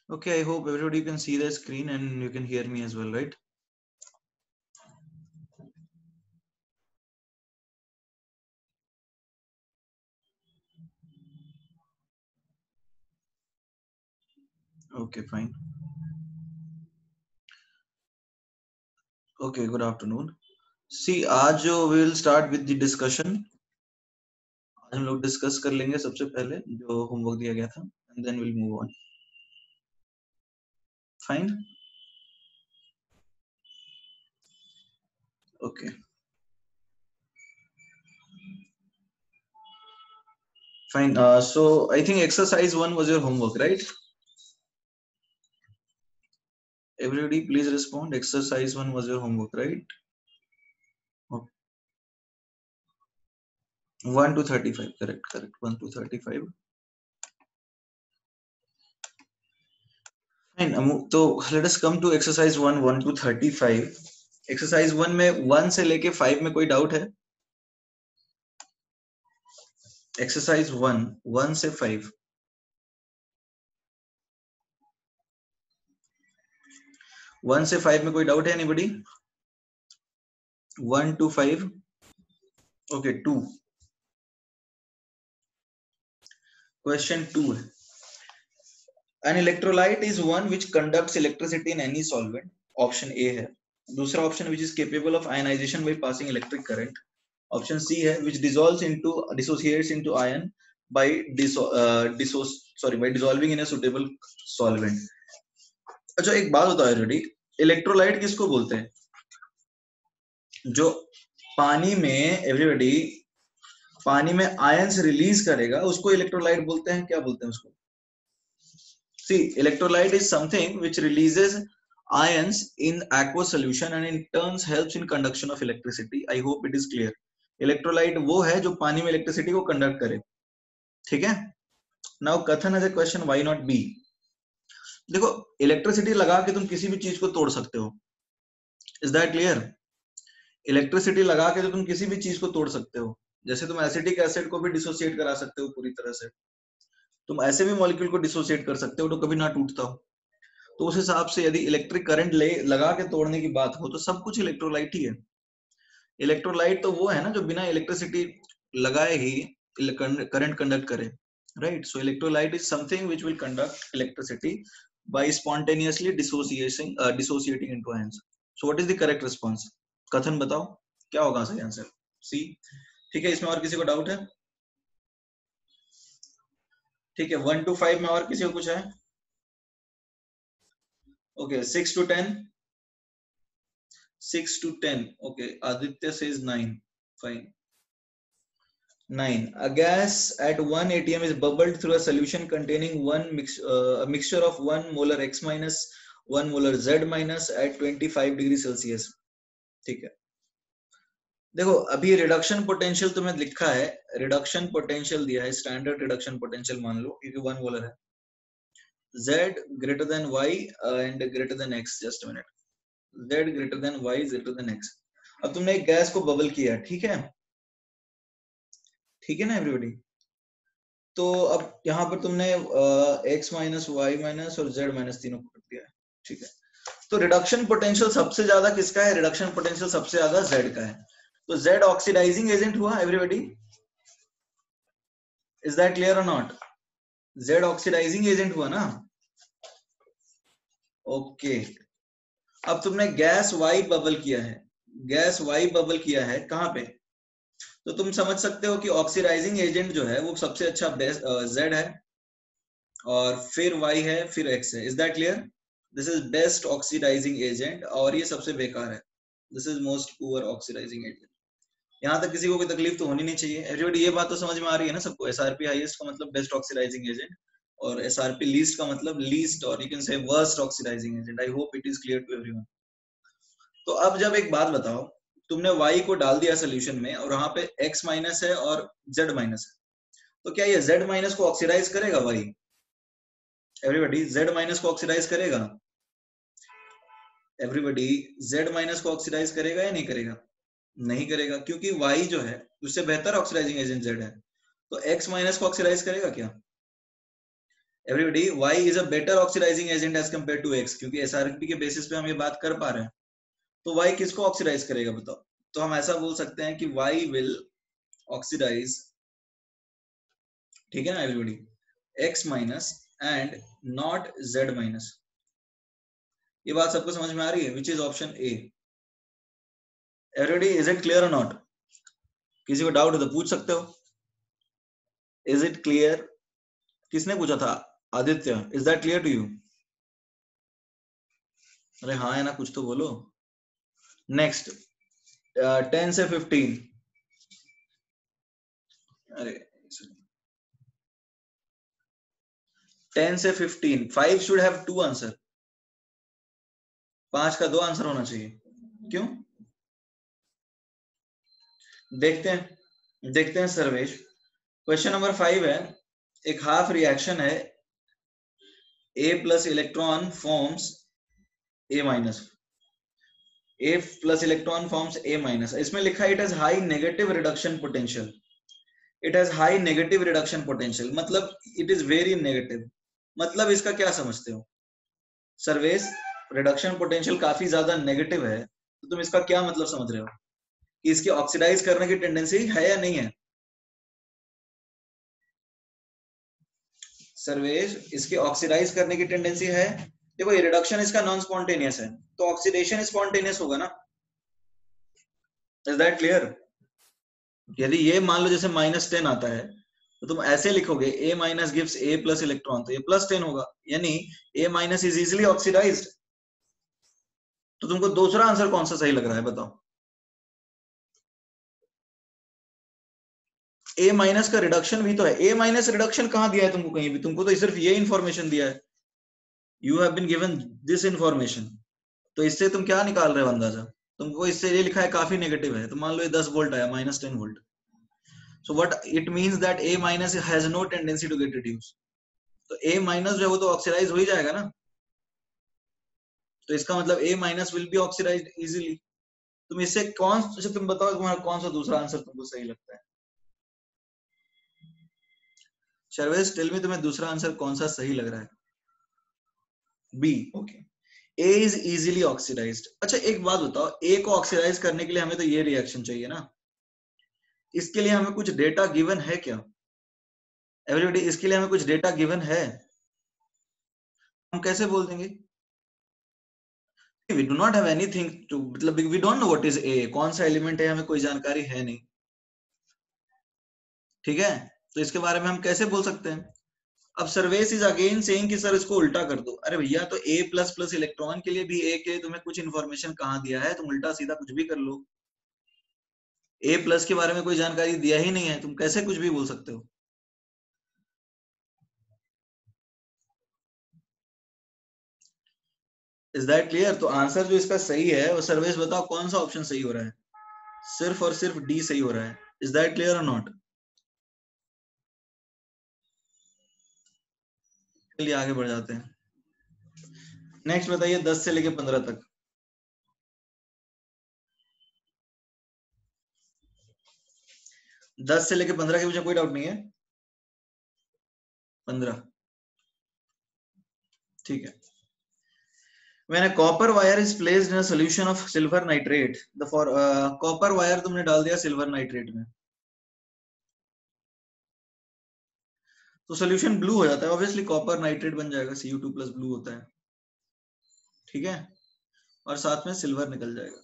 Okay, I hope everybody can see the screen and you can hear me as well, right? Okay, fine. Okay, good afternoon. See, आज जो we'll start with the discussion. आज हम लोग discuss कर लेंगे सबसे पहले जो होमवर्क दिया गया था, and then we'll move on. Fine. Okay. Fine. So I think exercise 1 was your homework, right? Everybody, please respond. Exercise 1 was your homework, right? Okay. 1 to 35. Correct. 1 to 35. Fine. तो let us come to exercise 1, 1 to 35. Exercise 1 में 1 से लेके 5 में कोई doubt है? Exercise 1, 1 से 5. 1 से 5 में कोई डाउट है anybody? 1 to 5. Okay, 2. Question 2 है. An electrolyte is one which conducts electricity in any solvent. Option A है. दूसरा option which is capable of ionization by passing electric current. Option C है which dissociates into ion by dissolving in a suitable solvent. अच्छा एक बात बताओ already, electrolyte किसको बोलते हैं? जो पानी में एवरीबॉडी पानी में आयंस रिलीज करेगा उसको इलेक्ट्रोलाइट बोलते हैं. क्या बोलते हैं उसको? See, electrolyte is something which releases ions in aqueous solution and in turns helps in conduction of electricity. I hope it is clear. Electrolyte वो है जो पानी में इलेक्ट्रिसिटी को कंडक्ट करे. ठीक है. नाउ कथन as a question, why not B? देखो, इलेक्ट्रिसिटी लगा के तुम किसी भी चीज को तोड़ सकते हो. Is that clear? इलेक्ट्रिसिटी लगा के तो तुम किसी भी चीज को तोड़ सकते हो. जैसे तुम एसिटिक एसिड को भी डिसोसिएट करा सकते हो पूरी तरह से. तुम ऐसे भी मॉलिक्यूल को डिसोसिएट कर सकते हो तो कभी ना टूटता हो. तो उस हिसाब से यदि इलेक्ट्रिक करंट लगा के तोड़ने की बात हो तो सब कुछ इलेक्ट्रोलाइट ही है. इलेक्ट्रोलाइट तो वो है ना जो बिना इलेक्ट्रिसिटी लगाए ही करंट कंडक्ट करे, right? So electrolyte is something which will conduct electricity bye spontaneously dissociating into ions. So what is the correct response? कथन बताओ क्या होगा सही आंसर? सी. ठीक है, इसमें और किसी को डाउट है? ठीक है, 1 to 5 में और किसी को कुछ है? Okay, 6 to 10. 6 to 10. Okay, Aditya says 9. Fine. 9. A gas at 1 atm is bubbled through a solution containing a mixture of 1 molar X minus 1 molar Z minus at 25 degree Celsius. ठीक है. देखो, अभी रिडक्शन पोटेंशियल तुम्हें लिखा है, reduction potential दिया है, standard reduction potential मान लो क्योंकि 1 मोलर है. Z greater than Y and greater than X. Just a minute. Z greater than Y greater than X. अब तुमने एक गैस को बबल किया, ठीक है? ठीक है ना एवरीबॉडी? तो अब यहाँ पर तुमने x माइनस वाई माइनस और z माइनस तीनों को कर दिया है. ठीक है. तो रिडक्शन पोटेंशियल सबसे ज्यादा किसका है? रिडक्शन पोटेंशियल सबसे ज्यादा z का है. तो z ऑक्सीडाइजिंग एजेंट हुआ एवरीबॉडी. इज दैट क्लियर और नॉट? z ऑक्सीडाइजिंग एजेंट हुआ ना. ओके. अब तुमने गैस y बबल किया है. गैस y बबल किया है कहां पे? तो तुम समझ सकते हो कि ऑक्सीडाइजिंग एजेंट जो है वो सबसे अच्छा Z है और फिर Y है फिर X है. Is that clear? This is best oxidising agent और ये सबसे बेकार है. This is most poor oxidising agent. यहाँ तक किसी को कोई तकलीफ तो होनी नहीं चाहिए. एवरीबॉडी ये बात तो समझ में आ रही है ना सबको? एसआरपी हाईएस्ट का मतलब बेस्ट ऑक्सीडाइजिंग एजेंट और एसआरपी लीस्ट का मतलब लीस्ट और you can say worst oxidising agent. I hope it is clear to everyone. तो अब जब एक बात बताओ, तुमने y को डाल दिया सोल्यूशन में और वहां पे x माइनस है और z माइनस है, तो क्या ये z माइनस को ऑक्सीडाइज करेगा y? एवरीबॉडी, z माइनस को ऑक्सीडाइज करेगा? एवरीबॉडी, z माइनस को ऑक्सीडाइज करेगा या नहीं करेगा? नहीं करेगा, क्योंकि y जो है उससे बेहतर ऑक्सीडाइजिंग एजेंट z है. तो x माइनस को ऑक्सीडाइज करेगा क्या? Everybody y is a better oxidising agent as compare to x, क्योंकि SRP के बेसिस पे हम ये बात कर पा रहे हैं। तो y किसको ऑक्सीडाइज करेगा बताओ? तो हम ऐसा बोल सकते हैं कि y विल ऑक्सीडाइज, ठीक है ना everybody, x minus and not z minus. ये बात सबको समझ में आ रही है? Which is option A. Everybody is it clear और नॉट? किसी को डाउट हो तो पूछ सकते हो। Is it clear? किसने पूछा था? Aditya, is that clear to you? अरे हाँ है ना, कुछ तो बोलो। नेक्स्ट 10 से 15। अरे 10 से 15, 5 शुड हैव 2 आंसर। 5 का 2 आंसर होना चाहिए। क्यों? देखते हैं सर्वेश। क्वेश्चन नंबर 5 है, एक हाफ रिएक्शन है, A plus electron forms A minus, A plus electron forms A minus. इसमें लिखा है it has high negative reduction potential. It has high negative reduction potential मतलब इट इज वेरी नेगेटिव। मतलब इसका क्या समझते हो सर्वेश? रिडक्शन पोटेंशियल काफी ज्यादा नेगेटिव है, तो तुम इसका क्या मतलब समझ रहे हो कि इसकी ऑक्सीडाइज करने की टेंडेंसी है या नहीं है? सर्वेश, इसकी ऑक्सीडाइज करने की टेंडेंसी है? देखो ये रिडक्शन इसका नॉन स्पॉन्टेनियस है, तो ऑक्सीडेशन स्पॉन्टेनियस होगा ना। Is that clear? यदि ये मान लो जैसे -10 आता है, तो तुम ऐसे लिखोगे A minus gives A plus electron, तो ये +10 होगा, यानी A minus is easily oxidised. तो तुमको दूसरा आंसर कौन सा सही लग रहा है बताओ? A माइनस का रिडक्शन भी तो है। A माइनस रिडक्शन कहां दिया है तुमको? कहीं भी। तुमको तो सिर्फ ये इंफॉर्मेशन दिया है, you have been given this information. तो इससे तुम क्या निकाल रहे हो अंदाजा? तुमको इससे ये लिखा है काफी नेगेटिव है, तो मान लो ये 10 वोल्ट आया, -10 volt. So what it means that A minus has no tendency to get reduce. तो A माइनस जो है वो तो ऑक्सीडाइज हो ही जाएगा ना। तो इसका मतलब A minus will be oxidised easily. तुम इससे कौन, अच्छा तुम बताओ तुम्हारा कौन सा दूसरा आंसर तुमको सही लगता है? शर्वेश टेल मी, तुम्हें दूसरा आंसर कौन सा सही लग रहा है? B, okay. A is easily oxidised. अच्छा एक बात बताओ, A को ऑक्सीडाइज करने के लिए हमें तो ये रिएक्शन चाहिए ना, इसके लिए हमें कुछ डेटा गिवन है क्या एवरीबॉडी? इसके लिए हमें कुछ डेटा गिवन है? हम कैसे बोल देंगे? We do not have anything to, मतलब we don't know what is A, कौन सा एलिमेंट है, हमें कोई जानकारी है नहीं, ठीक है? तो इसके बारे में हम कैसे बोल सकते हैं? अब सर्वेस इज अगेन सेइंग कि सर इसको उल्टा कर दो। अरे भैया, तो A प्लस प्लस इलेक्ट्रॉन के लिए भी A के तुम्हें कुछ इन्फॉर्मेशन कहाँ दिया है? तुम उल्टा सीधा कुछ भी कर लो। A प्लस के बारे में कोई जानकारी दिया ही नहीं है, तुम कैसे कुछ भी बोल सकते हो? Is that clear? तो आंसर जो इसका सही है वो सर्वेस बताओ कौन सा ऑप्शन सही हो रहा है? सिर्फ और सिर्फ डी सही हो रहा है। इज दैट क्लियर और नॉट? चलिए आगे बढ़ जाते हैं। नेक्स्ट बताइए 10 से लेके 15 तक। 10 से लेके 15 के बीच में कोई डाउट नहीं है? 15, ठीक है। When a copper wire is placed in a solution of silver nitrate, the for copper wire तुमने डाल दिया सिल्वर नाइट्रेट में, तो सोल्यूशन ब्लू हो जाता है, ऑब्वियसली कॉपर नाइट्रेट बन जाएगा, Cu2 प्लस ब्लू होता है, ठीक है, और साथ में सिल्वर निकल जाएगा।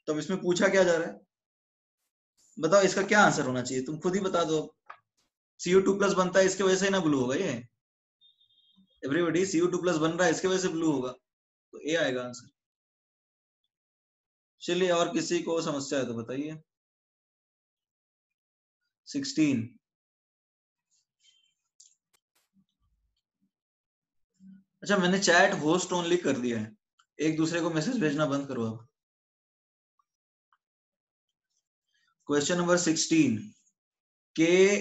तो इसमें पूछा क्या जा रहा है बताओ, इसका क्या आंसर होना चाहिए? तुम खुद ही बता दो। Cu2 प्लस बनता है, इसके वजह से ना ब्लू होगा ये। एवरीबॉडी, Cu2 प्लस बन रहा है, इसके वजह से ब्लू होगा, तो ए आएगा आंसर। चलिए और किसी को समस्या है तो बताइए। 16, अच्छा मैंने चैट होस्ट ओनली कर दिया है, एक दूसरे को मैसेज भेजना बंद करो अब। क्वेश्चन नंबर 16 के,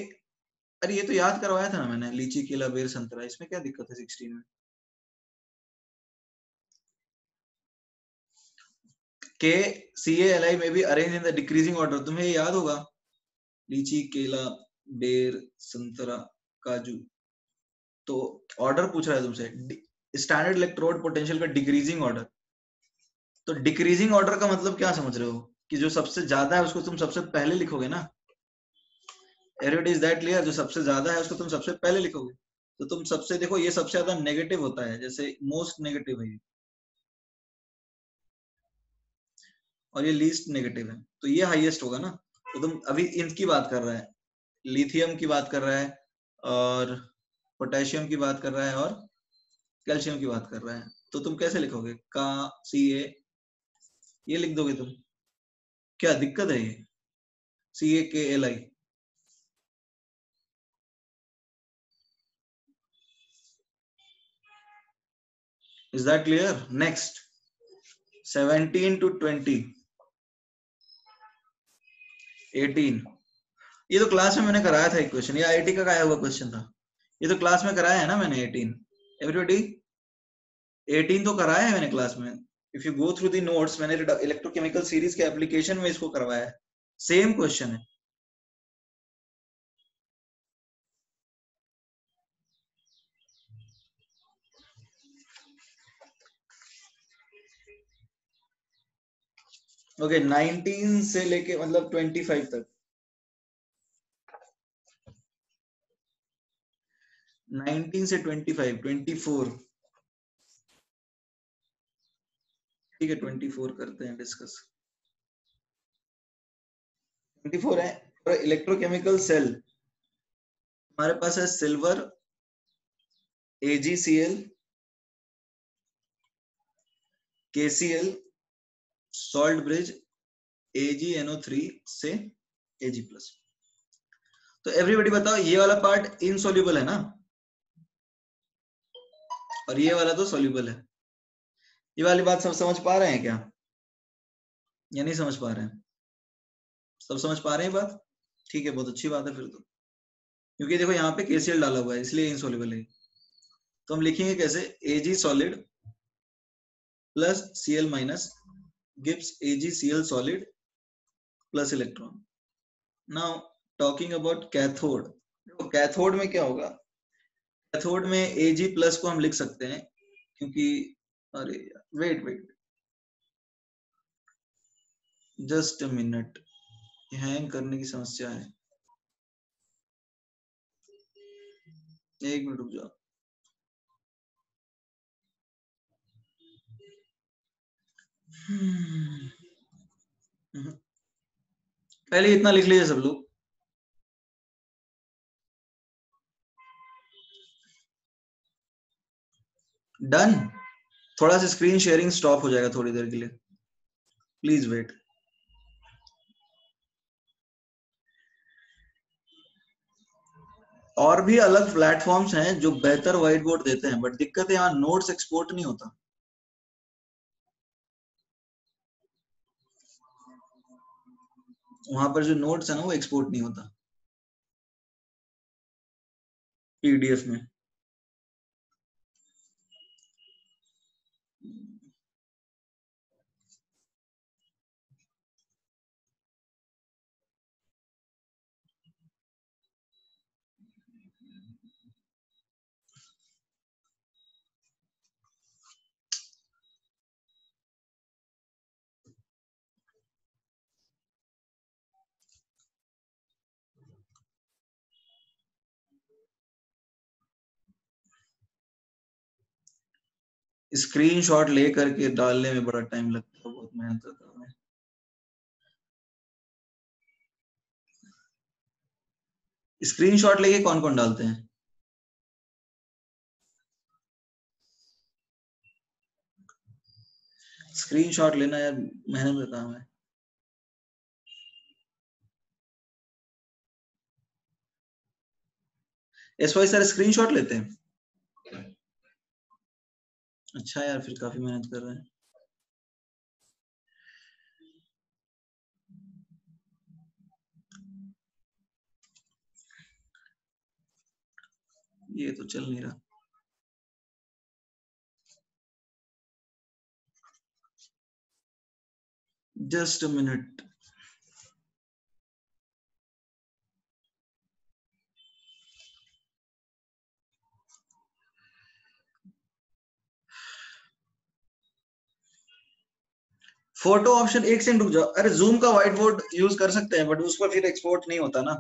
अरे ये तो याद करवाया था ना मैंने, लीची केला बेर संतरा, इसमें क्या दिक्कत है 16 में? के CALI में भी arrange in the decreasing order, तुम्हें याद होगा, लीची केला बेर संतरा काजू, तो ऑर्डर पूछ रहा है तुमसे, स्टैंडर्ड इलेक्ट्रोड पोटेंशियल का डिक्रीजिंग ऑर्डर। तो डिक्रीजिंग ऑर्डर का मतलब क्या समझ रहे हो, कि जो सबसे ज्यादा है उसको तुम सबसे पहले लिखोगे ना। Everybody is that clear? जो सबसे ज्यादा है उसको तुम सबसे पहले लिखोगे। तो तुम सबसे देखो, ये सबसे ज्यादा नेगेटिव होता है, जैसे मोस्ट नेगेटिव है और ये लीस्ट नेगेटिव है, तो ये हाईएस्ट होगा ना। तो तुम अभी इनकी बात कर रहा है, लिथियम की बात कर रहा है और पोटेशियम की बात कर रहा है और कैल्शियम की बात कर रहा है। तो तुम कैसे लिखोगे? का सी ए, ये लिख दोगे तुम? क्या दिक्कत है ये? सी ए के L I. Is that clear? Next 17 to 20, 18। ये तो क्लास में मैंने कराया था एक क्वेश्चन, ये आईटी का आया हुआ क्वेश्चन था। ये तो क्लास में कराया है ना मैंने 18। एवरीबॉडी 18 तो कराया है मैंने क्लास में। If you go through the notes, मैंने इलेक्ट्रोकेमिकल सीरीज के एप्लीकेशन में इसको करवाया है। सेम क्वेश्चन है। ओके 19 से लेके मतलब 25 तक। 19 से 25, 24। ठीक है 24 करते हैं डिस्कस। 24 है और इलेक्ट्रोकेमिकल सेल। हमारे पास है silver AgCl, KCl, salt bridge AgNO3 से Ag+। तो एवरीबॉडी बताओ, ये वाला पार्ट इनसॉल्युबल है ना, और ये वाला तो सॉल्युबल है। ये वाली बात सब समझ पा रहे हैं क्या, या नहीं समझ पा रहे हैं? सब समझ पा रहे हैं बात? ठीक है, बहुत अच्छी बात है फिर तो। क्योंकि देखो यहाँ पे KCl डाला हुआ है इसलिए इनसॉल्युबल है। तो हम लिखेंगे कैसे? Ag solid plus Cl minus gives AgCl solid plus electron. Now talking about cathode. देखो कैथोड में क्या होगा, कैथोड में Ag प्लस को हम लिख सकते हैं, क्योंकि अरे wait wait just a minute, hang करने की समस्या है, एक मिनट रुक जाओ। पहले इतना लिख लीजिए सब लोग। डन। थोड़ा सा स्क्रीन शेयरिंग स्टॉप हो जाएगा थोड़ी देर के लिए, प्लीज वेट। और भी अलग प्लेटफॉर्म्स हैं जो बेहतर व्हाइट बोर्ड देते हैं, बट दिक्कत है यहाँ नोट्स एक्सपोर्ट नहीं होता। वहां पर जो नोट्स है ना वो एक्सपोर्ट नहीं होता PDF में। स्क्रीनशॉट ले करके डालने में बड़ा टाइम लगता है, बहुत मेहनत करता है। स्क्रीनशॉट लेके कौन कौन डालते हैं? स्क्रीनशॉट लेना यार मेहनत का काम है। SY सर स्क्रीनशॉट लेते हैं? अच्छा यार, फिर काफी मेहनत कर रहे हैं। ये तो चल नहीं रहा। Just a minute. Photo option, एक सेकंड रुक जाओ। अरे जूम का व्हाइट बोर्ड यूज कर सकते हैं, बट उस पर फिर एक्सपोर्ट नहीं होता ना।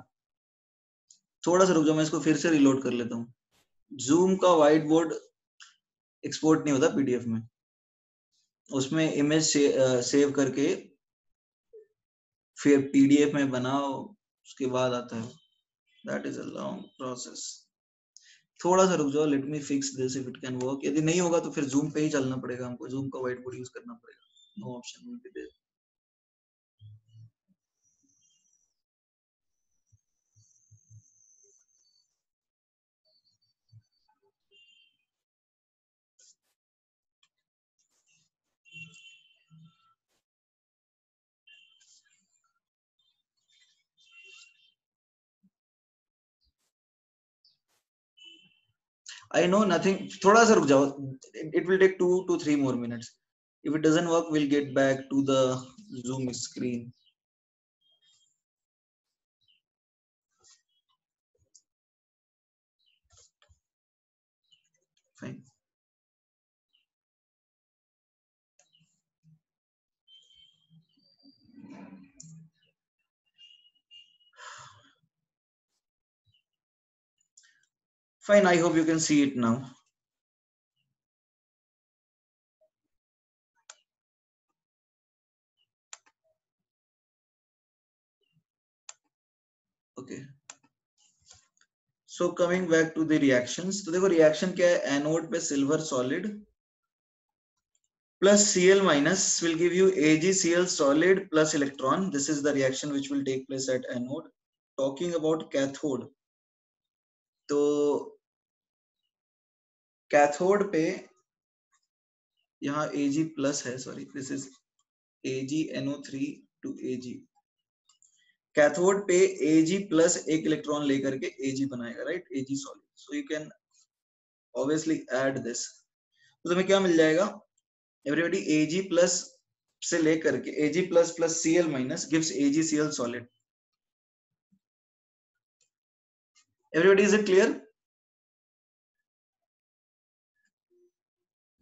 थोड़ा सा रुक जाओ, मैं इसको फिर से रिलोड कर लेता हूँ। जूम का व्हाइट बोर्ड एक्सपोर्ट नहीं होता पीडीएफ में, उसमें इमेज सेव करके फिर पीडीएफ में बनाओ, उसके बाद आता है। That is a long process. थोड़ा सा रुक जाओ, let me fix this if it can work. यदि नहीं होगा तो फिर जूम पे ही चलना पड़ेगा हमको, जूम का व्हाइट बोर्ड यूज करना पड़ेगा। No option will be there. I know nothing. थोड़ा सा रुक जाओ. It will take 2 to 3 more minutes. If it doesn't work, we'll get back to the Zoom screen. Fine. Fine. I hope you can see it now. Okay. So coming back to the reactions, तो देखो reaction क्या है? Anode पे silver solid plus Cl minus will give you AgCl solid plus electron. This is the reaction which will take place at anode. Talking about cathode, तो cathode पे यहाँ Ag plus है, sorry, this is AgNO3 to Ag. Cathode पे Ag plus एक electron लेकर के Ag बनाएगा, right? Ag solid. So you can obviously add this, तो तुम्हें क्या मिल जाएगा? एवरीबॉडी Ag प्लस से लेकर के Ag plus plus Cl minus gives AgCl solid. Everybody is it clear?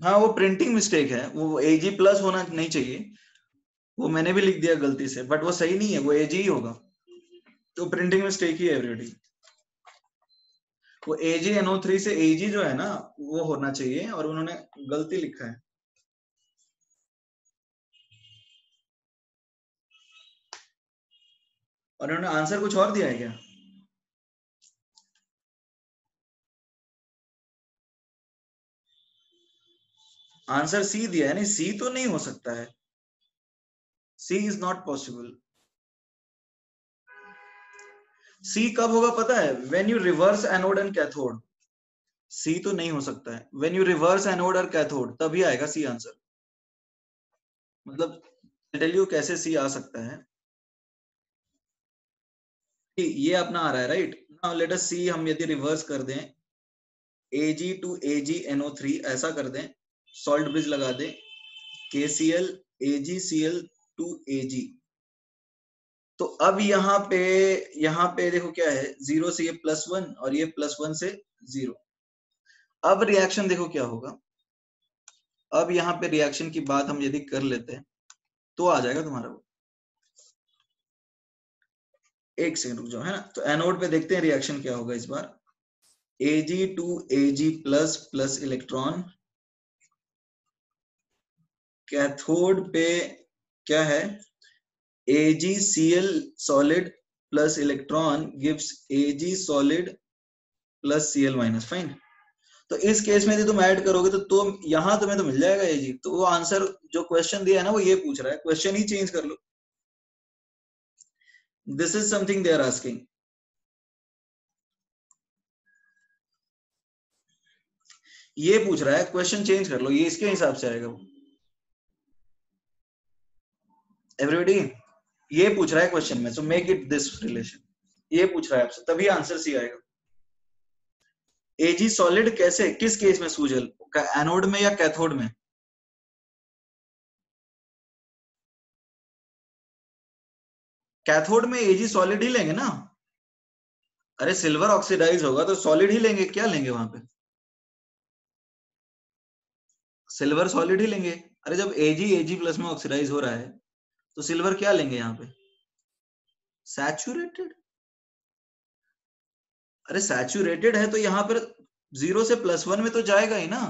हाँ, वो प्रिंटिंग मिस्टेक है, वो Ag प्लस होना नहीं चाहिए, वो मैंने भी लिख दिया गलती से, बट वो सही नहीं है, वो Ag ही होगा. तो प्रिंटिंग मिस्टेक ही है एवरीबॉडी. वो AgNO3 से Ag जो है ना वो होना चाहिए, और उन्होंने गलती लिखा है. और उन्होंने आंसर कुछ और दिया है क्या? आंसर सी दिया है. नहीं, सी तो नहीं हो सकता है. C is not possible. C कब होगा पता है? When you reverse anode and cathode. C तो नहीं हो सकता है. व्हेन यू रिवर्स एनोड और कैथोड तभी आएगा सी आंसर. मतलब टेल यू कैसे सी आ सकता है. ये अपना आ रहा है, राइट? नाउ लेट अस सी. हम यदि रिवर्स कर दें Ag to AgNO3 ऐसा कर दें, सॉल्ट ब्रिज लगा दें, KCl AgCl to Ag. तो अब यहाँ पे देखो क्या है, 0 से ये +1 और ये +1 से 0. अब रिएक्शन देखो क्या होगा. अब यहाँ पे रिएक्शन की बात हम यदि कर लेते हैं तो आ जाएगा तुम्हारा वो. एक सेकंड रुक जाओ, है ना? तो एनोड पे देखते हैं रिएक्शन क्या होगा इस बार. Ag to Ag plus plus electron. Cathode पे क्या है? AgCl solid plus electron gives Ag solid plus Cl minus. Fine. तो इस केस में यदि तुम ऐड करोगे तो तुम यहां तुम्हें तो मिल जाएगा Ag. तो वो आंसर जो क्वेश्चन दिया है ना वो ये पूछ रहा है, क्वेश्चन ही चेंज कर लो. This is something they are asking. ये पूछ रहा है, क्वेश्चन चेंज कर लो, ये इसके हिसाब से आएगा वो. एवरीबॉडी ये पूछ रहा है क्वेश्चन में, so make it this relation. ये पूछ रहा है आपसे, तभी आंसर सी आएगा. Ag सॉलिड कैसे, किस केस में सूजल? एनोड में या कैथोड में? कैथोड में Ag सॉलिड ही लेंगे ना. अरे सिल्वर ऑक्सीडाइज होगा तो सॉलिड ही लेंगे, क्या लेंगे वहां पे? सिल्वर सॉलिड ही लेंगे. अरे जब Ag प्लस में ऑक्सीडाइज हो रहा है तो सिल्वर क्या लेंगे यहाँ पे? सैचुरेटेड। अरे सैचुरेटेड है तो यहाँ पर 0 से +1 में तो जाएगा ही ना।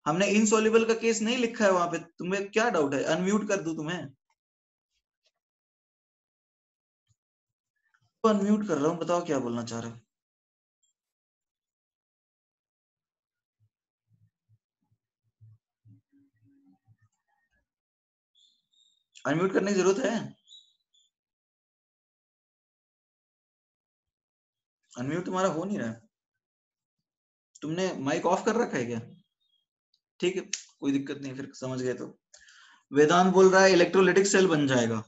हमने इनसॉल्युबल का केस नहीं लिखा है वहां पे। तुम्हें क्या डाउट है? अनम्यूट कर दूं तुम्हें? तो अनम्यूट कर रहा हूं, बताओ क्या बोलना चाह रहे हो? अनम्यूट करने की जरूरत है? अनम्यूट तुम्हारा हो नहीं रहा है। तुमने माइक ऑफ कर रखा है क्या? ठीक है, कोई दिक्कत नहीं, फिर समझ गए तो। वेदांत बोल रहा है इलेक्ट्रोलिटिक सेल बन जाएगा।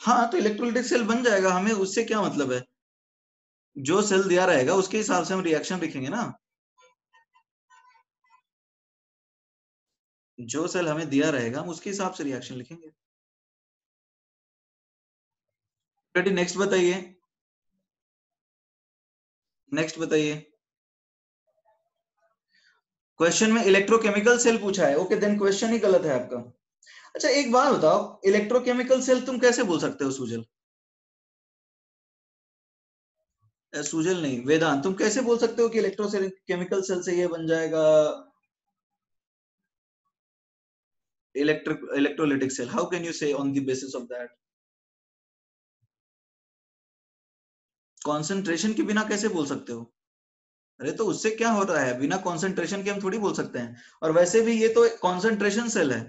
हाँ तो इलेक्ट्रोलिटिक सेल बन जाएगा, हमें उससे क्या मतलब है? जो सेल दिया रहेगा उसके हिसाब से हम रिएक्शन लिखेंगे ना। जो सेल हमें दिया रहेगा हम उसके हिसाब से रिएक्शन लिखेंगे। नेक्स्ट बताइए, नेक्स्ट बताइए। क्वेश्चन में इलेक्ट्रोकेमिकल सेल पूछा है, ओके देन क्वेश्चन ही गलत है आपका। अच्छा एक बात बताओ, इलेक्ट्रोकेमिकल सेल तुम कैसे बोल सकते हो सुजल? सुजल नहीं, वेदांत, तुम कैसे बोल सकते हो कि इलेक्ट्रोकेमिकल सेल से ये बन जाएगा electrolytic cell? How can you say on the basis of that? Concentration के बिना कैसे बोल सकते हो? अरे तो उससे क्या हो रहा है? बिना कॉन्सेंट्रेशन के हम थोड़ी बोल सकते हैं। और वैसे भी ये तो कॉन्सेंट्रेशन सेल है।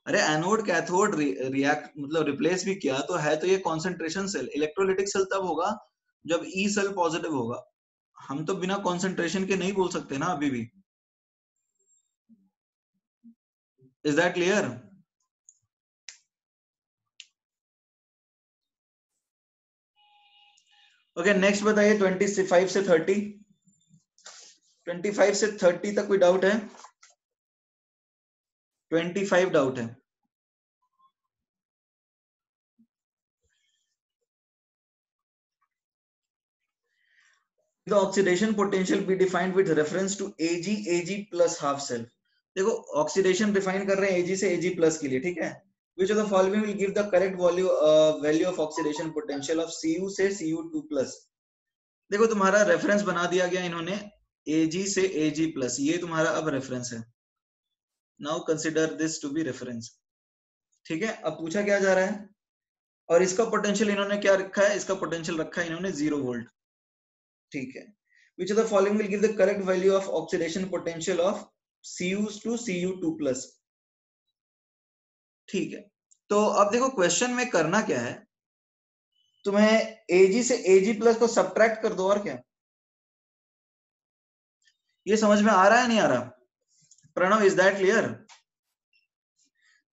अरे एनोड कैथोड रिएक्ट मतलब रिप्लेस भी किया तो है, तो ये कॉन्सेंट्रेशन सेल। इलेक्ट्रोलिटिक सेल तब होगा जब ई सेल पॉजिटिव होगा। हम तो बिना कॉन्सेंट्रेशन के नहीं बोल सकते ना अभी भी। Is that clear? Okay next बताइए, 25 से 30। 25 से 30 तक कोई डाउट है? 25 डाउट है? The oxidation potential be defined with reference to Ag plus half cell. देखो ऑक्सीडेशन डिफाइन कर रहे हैं Ag से Ag प्लस के लिए, ठीक है? Which of the following will give the correct value of oxidation potential of Cu से Cu2 plus? देखो तुम्हारा रेफरेंस बना दिया गया इन्होंने Ag से Ag प्लस, ये तुम्हारा अब रेफरेंस है। Now consider this to be reference, ठीक है? अब पूछा क्या जा रहा है, और इसका पोटेंशियल इन्होंने क्या रखा है? इसका पोटेंशियल रखा है इन्होंने 0 वोल्ट, ठीक है? Which of the following will give the correct value of oxidation potential of Cu to Cu2 plus? ठीक है, तो अब देखो क्वेश्चन में करना क्या है, तुम्हें Ag से Ag प्लस को सब्ट्रैक्ट कर दो, और क्या? ये समझ में आ रहा है नहीं आ रहा? Pranav, is that clear?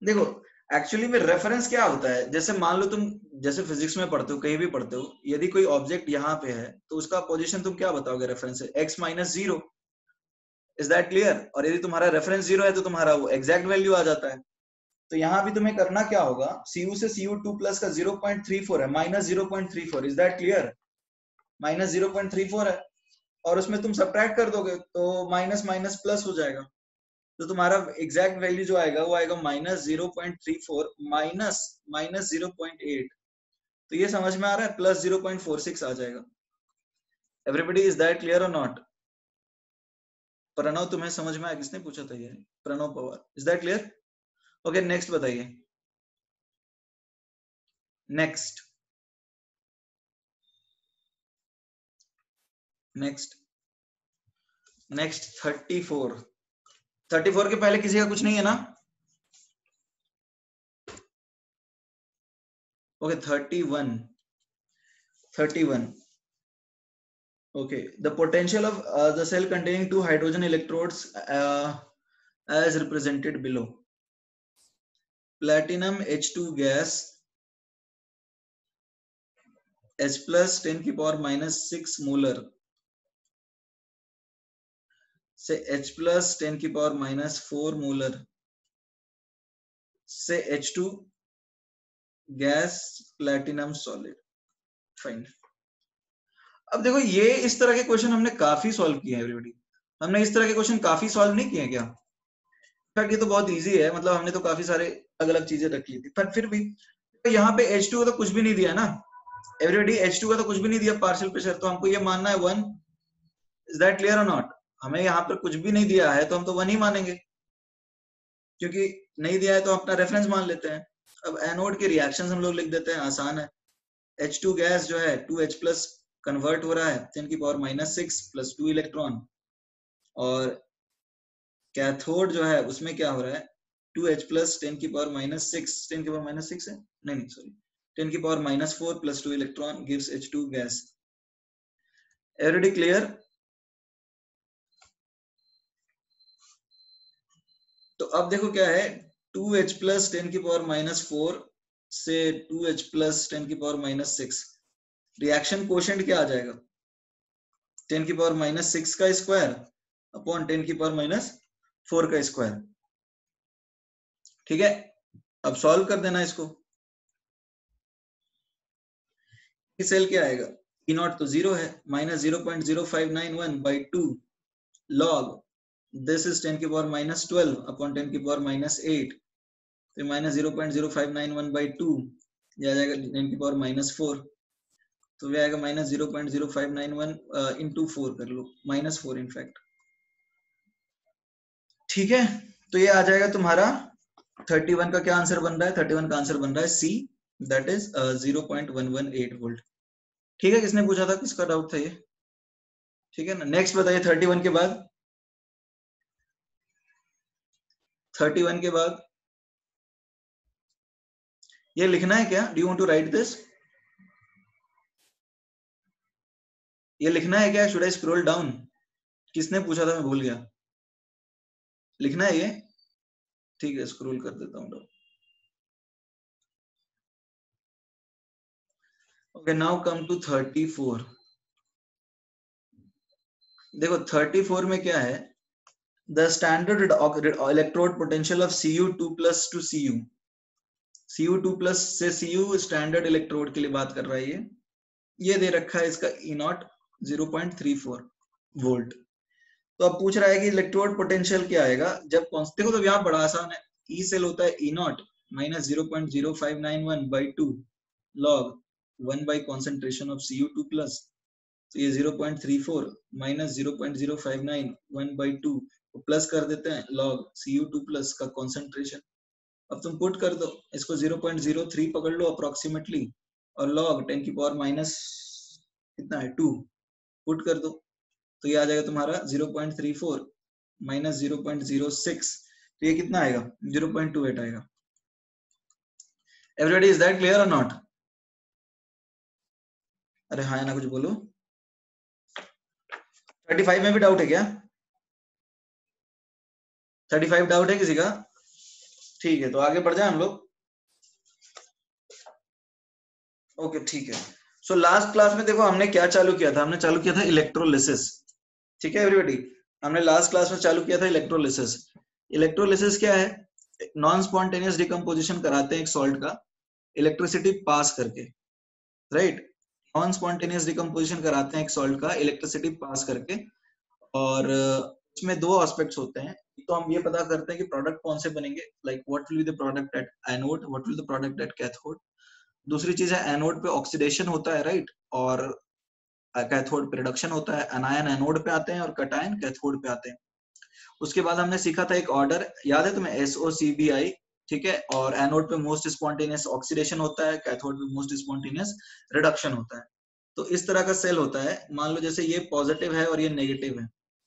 देखो एक्चुअली में रेफरेंस क्या होता है, जैसे मान लो तुम जैसे फिजिक्स में पढ़ते हो, कहीं भी पढ़ते हो, यदि कोई ऑब्जेक्ट यहाँ पे है तो उसका पोजीशन तुम क्या बताओगे? रेफरेंस है x minus 0। Is that clear? और यदि तुम्हारा रेफरेंस 0 है तो तुम्हारा वो एग्जैक्ट वैल्यू आ जाता है। तो यहाँ भी तुम्हें करना क्या होगा, Cu से Cu2 प्लस का 0.34 है, minus 0.34। Is that clear? Minus 0.34 है, और उसमें तुम सब्ट्रैक्ट कर दोगे तो माइनस माइनस प्लस हो जाएगा। तो तुम्हारा एग्जैक्ट वैल्यू जो आएगा वो आएगा माइनस 0.34 माइनस माइनस 0.8। तो ये समझ में आ रहा है? प्लस 0.46 आ जाएगा। एवरीबडी, इज दैट क्लियर और नॉट? प्रणव, तुम्हें समझ में आया? किसने पूछा था ये? Pranav Pawar, is that clear? Okay next बताइए, नेक्स्ट नेक्स्ट नेक्स्ट 34। 34 के पहले किसी का कुछ नहीं है ना? Okay 31। 31 okay, the potential of the cell containing two hydrogen electrodes as represented below. Platinum H2 gas H plus 10 की पावर माइनस 6 मोलर से H plus 10 की पावर माइनस 4 मोलर से H2 gas platinum solid. Fine. अब देखो ये इस तरह के क्वेश्चन हमने काफी सॉल्व किए हैं एवरीबॉडी। हमने इस तरह के क्वेश्चन काफी सॉल्व नहीं किए क्या? ये तो बहुत इजी है, मतलब हमने तो काफी सारे अलग अलग चीजें रख ली थी, पर फिर भी तो यहाँ पे H2 का तो कुछ भी नहीं दिया ना एवरीबॉडी, H2 का तो कुछ भी नहीं दिया पार्शियल प्रेशर, तो हमको ये मानना है 1। इज दैट क्लियर और नॉट? हमें यहाँ पर कुछ भी नहीं दिया है तो हम तो 1 ही मानेंगे, क्योंकि नहीं दिया है तो अपना रेफरेंस मान लेते हैं। अब एनोड के रिएक्शंस हम लोग लिख देते हैं, आसान है। H2 गैस जो है 2H प्लस कन्वर्ट हो रहा है 10⁻⁶ प्लस 2 इलेक्ट्रॉन, और कैथोड जो है उसमें क्या हो रहा है 2H प्लस 10⁻⁶ है, नहीं sorry 10⁻⁴ plus 2 electron gives H2 gas. Everybody clear? तो अब देखो क्या है 2H प्लस 10⁻⁴ से 2H प्लस 10⁻⁶, रिएक्शन कोशेंट क्या आ जाएगा 10⁻⁶ का स्क्वायर अपॉन 10⁻⁴ का स्क्वायर। ठीक है, अब सॉल्व कर देना इसको। सेल क्या आएगा E नॉट तो 0 है, minus 0.0591 by 2 log this is 10⁻⁻12 upon 10⁻⁸, तो माइनस 0.0591 बाई 2 ये आ जाएगा 10⁻⁴, तो ये आएगा माइनस 0.0591 इंटू 4 कर लो, -4 इनफैक्ट। ठीक है, तो ये आ जाएगा तुम्हारा 31 का क्या आंसर बन रहा है, 31 का आंसर बन रहा है सी, दैट इज 0.118 वोल्ट। ठीक है, किसने पूछा था, किसका डाउट था ये? ठीक है ना, नेक्स्ट बताइए 31 के बाद, 31 के बाद ये लिखना है क्या? Do you want to write this? ये लिखना है क्या? Should I scroll down? किसने पूछा था, मैं भूल गया। लिखना है ये? ठीक है, स्क्रॉल कर देता हूँ। Okay, now come to 34। देखो 34 में क्या है, the standard electrode potential of Cu2 plus to Cu, Cu2 plus से Cu स्टैंडर्ड इलेक्ट्रोड के लिए बात कर रहा है ये दे रखा है इसका E नॉट 0.34 वोल्ट। तो अब पूछ रहा है कि इलेक्ट्रोड पोटेंशियल क्या आएगा जब देखो, तो यहाँ बड़ा आसान है, ई सेल होता है E not minus 0.0591 by 2 log 1 by concentration of Cu2 plus, तो ये 0.34 माइनस 0.0591 बाई 2 प्लस कर देते हैं लॉग Cu2 प्लस का कॉन्सेंट्रेशन। अब तुम पुट कर दो इसको, 0.03 पकड़ लो अप्रोक्सीमेटली, और लॉग 10 की पावर माइनस कितना है 2 पुट कर दो, तो ये आ जाएगा तुम्हारा 0.34 माइनस 0.06, तो ये कितना आएगा 0.28 आएगा। एवरीबॉडी इज दैट क्लियर और नॉट? अरे हाँ ना, कुछ बोलो। 35 में भी डाउट है क्या? 35 डाउट है किसी का? ठीक है, तो आगे बढ़ जाए हम लोग। ओके ठीक है, सो लास्ट क्लास में देखो हमने क्या चालू किया था, हमने चालू किया था इलेक्ट्रोलिसिस। ठीक है एवरीबॉडी, हमने लास्ट क्लास में चालू किया था इलेक्ट्रोलिसिस। इलेक्ट्रोलिसिस क्या है, नॉन स्पॉन्टेनियस डिकम्पोजिशन कराते हैं एक सॉल्ट का इलेक्ट्रिसिटी पास करके, राइट? नॉन स्पॉन्टेनियस डिकम्पोजिशन कराते हैं एक सॉल्ट का इलेक्ट्रिसिटी पास करके, और इसमें दो एस्पेक्ट्स होते हैं। तो हम ये पता करते हैं कि प्रोडक्ट कौन से बनेंगे, like what will be the product at anode, what will the product at cathode. दूसरी चीज है एनोड पे ऑक्सीडेशन होता है, राइट, और कैथोड पे रिडक्शन होता है। एनायन एनोड पे आते हैं और कटायन कैथोड पे आते हैं। उसके बाद हमने सीखा था एक ऑर्डर, याद है तुम्हें, SOCBI, ठीक है, और एनोड पे मोस्ट स्पॉन्टेनियस ऑक्सीडेशन होता है, कैथोड पे मोस्ट स्पॉन्टेनियस रिडक्शन होता है। तो इस तरह का सेल होता है, मान लो जैसे ये पॉजिटिव है और ये नेगेटिव है,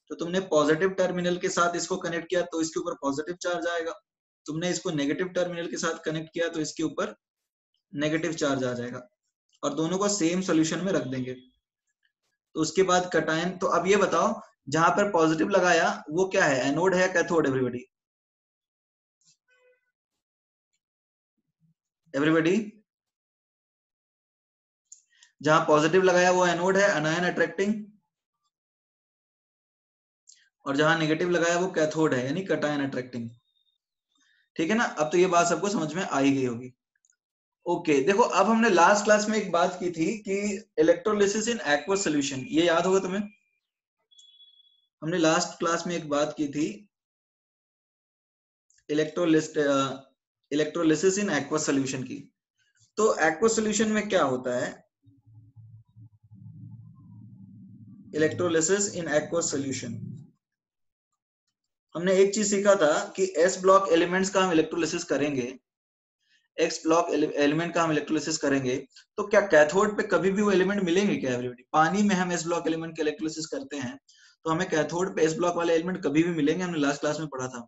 तो तुमने पॉजिटिव टर्मिनल के साथ इसको कनेक्ट किया तो इसके ऊपर पॉजिटिव चार्ज आएगा, तुमने इसको नेगेटिव टर्मिनल के साथ कनेक्ट किया तो इसके ऊपर नेगेटिव चार्ज आ जाएगा, और दोनों को सेम सॉल्यूशन में रख देंगे। तो उसके बाद कटायन, तो अब ये बताओ जहां पर पॉजिटिव लगाया वो क्या है, एनोड है या कैथोड? एवरीबॉडी एवरीबॉडी, जहां पॉजिटिव लगाया वो एनोड है, अनायन अट्रैक्टिंग, और जहां नेगेटिव लगाया वो कैथोड है, यानी कटायन अट्रैक्टिंग। ठीक है ना, अब तो ये बात सबको समझ में आ ही गई होगी। ओके देखो, अब हमने लास्ट क्लास में एक बात की थी कि इलेक्ट्रोलिसिस इन एक्वस सॉल्यूशन, ये याद होगा तुम्हें? हमने लास्ट क्लास में एक बात की थी इलेक्ट्रोलिसिस इन एक्वस सोल्यूशन की। तो एक्वस सोल्यूशन में क्या होता है, इलेक्ट्रोलिसिस इन एक्वस सोल्यूशन, हमने एक चीज सीखा था कि एस ब्लॉक एलिमेंट्स का हम इलेक्ट्रोलिसिस करेंगे, एक्स ब्लॉक एलिमेंट का हम इलेक्ट्रोलिसिस करेंगे, तो क्या कैथोड पे कभी भी वो एलिमेंट मिलेंगे क्या एवरीबॉडी? पानी में हम एस ब्लॉक एलिमेंट के इलेक्ट्रोलिसिस करते हैं तो हमें कैथोड पे एस ब्लॉक वाले एलिमेंट कभी भी मिलेंगे? हमने लास्ट क्लास में पढ़ा था।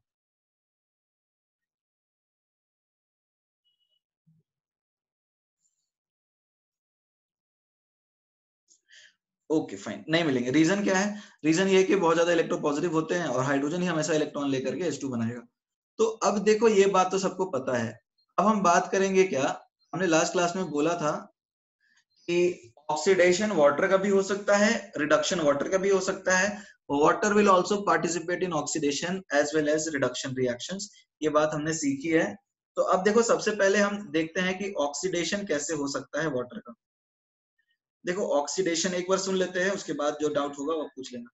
ओके फाइन, नहीं मिलेंगे। रीजन क्या है? रीजन ये है कि बहुत ज्यादा इलेक्ट्रोपॉजिटिव होते हैं और हाइड्रोजन ही हमेशा इलेक्ट्रॉन लेकर के H2 बनाएगा। तो अब देखो ये बात तो सबको पता है, अब हम बात करेंगे क्या, हमने लास्ट क्लास में बोला था कि ऑक्सीडेशन वाटर का भी हो सकता है, रिडक्शन वाटर का भी हो सकता है, water will also participate in oxidation as well as reduction reactions, ये बात हमने सीखी है। तो अब देखो सबसे पहले हम देखते हैं कि ऑक्सीडेशन कैसे हो सकता है वाटर का। देखो ऑक्सीडेशन एक बार सुन लेते हैं, उसके बाद जो डाउट होगा वो पूछ लेना।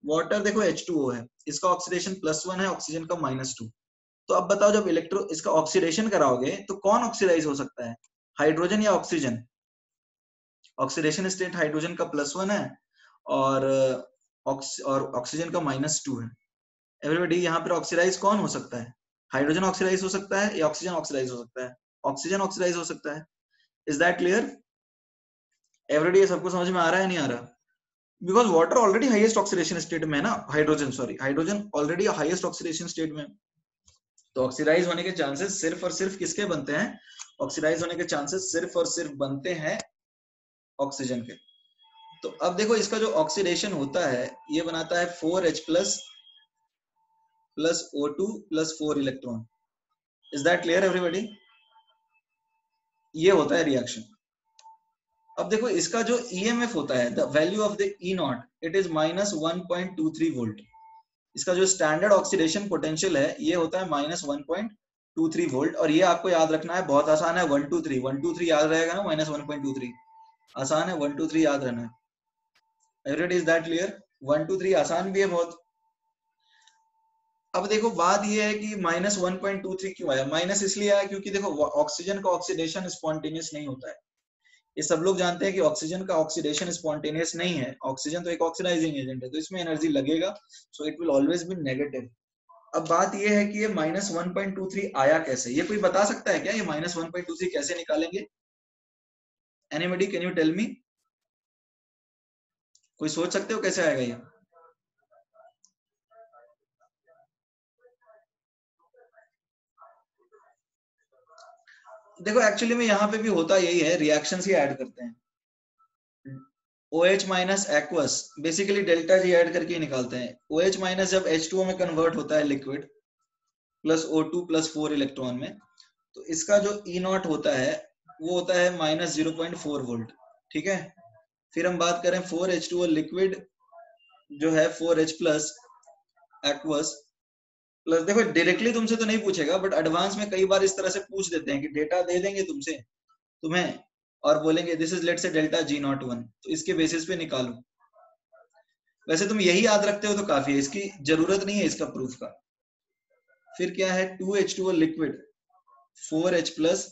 वाटर देखो H2O है, इसका ऑक्सीडेशन +1 है, ऑक्सीजन का -2। तो अब बताओ जब इसका ऑक्सीडेशन कराओगे तो कौन ऑक्सीडाइज हो सकता है, हाइड्रोजन या ऑक्सीजन? ऑक्सीडेशन स्टेट हाइड्रोजन का +1 है और ऑक्सीजन का -2 है। एवरीबॉडी यहाँ पर ऑक्सीडाइज कौन हो सकता है? हाइड्रोजन ऑक्सीडाइज हो सकता है या ऑक्सीजन ऑक्सीडाइज हो सकता है? ऑक्सीजन ऑक्सीडाइज हो सकता है। Is that clear everybody? ये सबको समझ में आ रहा है नहीं आ रहा? Because water already highest oxidation state में है ना, hydrogen already highest oxidation state में। तो ऑक्सीडाइज होने के चांसेस सिर्फ और सिर्फ किसके बनते हैं? ऑक्सीडाइज होने के चांसेस सिर्फ और सिर्फ बनते हैं ऑक्सीजन के। तो अब देखो इसका जो ऑक्सीडेशन होता है ये बनाता है 4H plus O2 plus 4 electron. Is that clear everybody? ये होता है रिएक्शन। अब देखो इसका जो EMF होता है, the value of the E not, it is -1.23 volt. इसका जो स्टैंडर्ड ऑक्सीडेशन पोटेंशियल है ये होता है -1.23 वोल्ट। और ये आपको याद रखना है, बहुत आसान है, 123 123 याद रहेगा ना, -1.23 आसान है, 123 याद रहना है। Everybody is that clear? 123 आसान भी है बहुत। अब देखो बात ये है कि -1.23 क्यों आया? माइनस इसलिए आया क्योंकि देखो ऑक्सीजन का ऑक्सीडेशन स्पॉन्टेनियस नहीं होता है। ये सब लोग जानते हैं कि ऑक्सीजन का ऑक्सीडेशन स्पॉन्टेनियस नहीं है, ऑक्सीजन तो एक ऑक्सीडाइजिंग एजेंट है, तो इसमें एनर्जी लगेगा, so it will always be negative. अब बात ये है कि ये -1.23 आया कैसे? ये कोई बता सकता है क्या ये -1.23 कैसे निकालेंगे? Anybody can you tell me? कोई सोच सकते हो कैसे आएगा ये? देखो एक्चुअली में यहाँ पे भी होता यही है, रिएक्शंस ही ऐड करते हैं। OH minus aqueous basically delta G add करके ही निकालते हैं। OH माइनस जब H2O में कन्वर्ट होता है liquid plus O2 plus 4 electron में, तो इसका जो E नॉट होता है वो होता है -0.4 वोल्ट। ठीक है, फिर हम बात करें 4H2O लिक्विड जो है 4H प्लस एक्वस प्लस, देखो डायरेक्टली तुमसे तो नहीं पूछेगा बट एडवांस में कई बार इस तरह से पूछ देते हैं कि डेटा दे देंगे तुम्हें और बोलेंगे दिस इज लेट से डेल्टा G01, तो इसके बेसिस पे निकालो। वैसे तुम यही याद रखते हो तो काफी है, इसकी जरूरत नहीं है इसका प्रूफ का। फिर क्या है 2H2O liquid 4H plus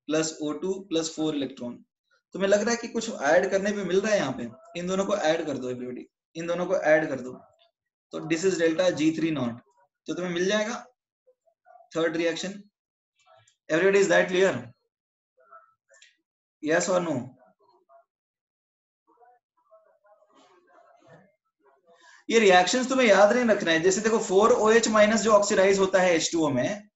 plus O2 plus 4 electron. तुम्हें लग रहा है कि कुछ ऐड करने पे मिल रहा है? यहाँ पे इन दोनों को ऐड कर दो एवरीबॉडी, इन दोनों को ऐड कर दो, तो this is delta G3 not, तो तुम्हें मिल जाएगा third reaction. Everybody is that clear? Yes और नो? ये रिएक्शंस तुम्हें याद नहीं रखना है। जैसे देखो 4OH माइनस जो ऑक्सीडाइज होता है H2O में,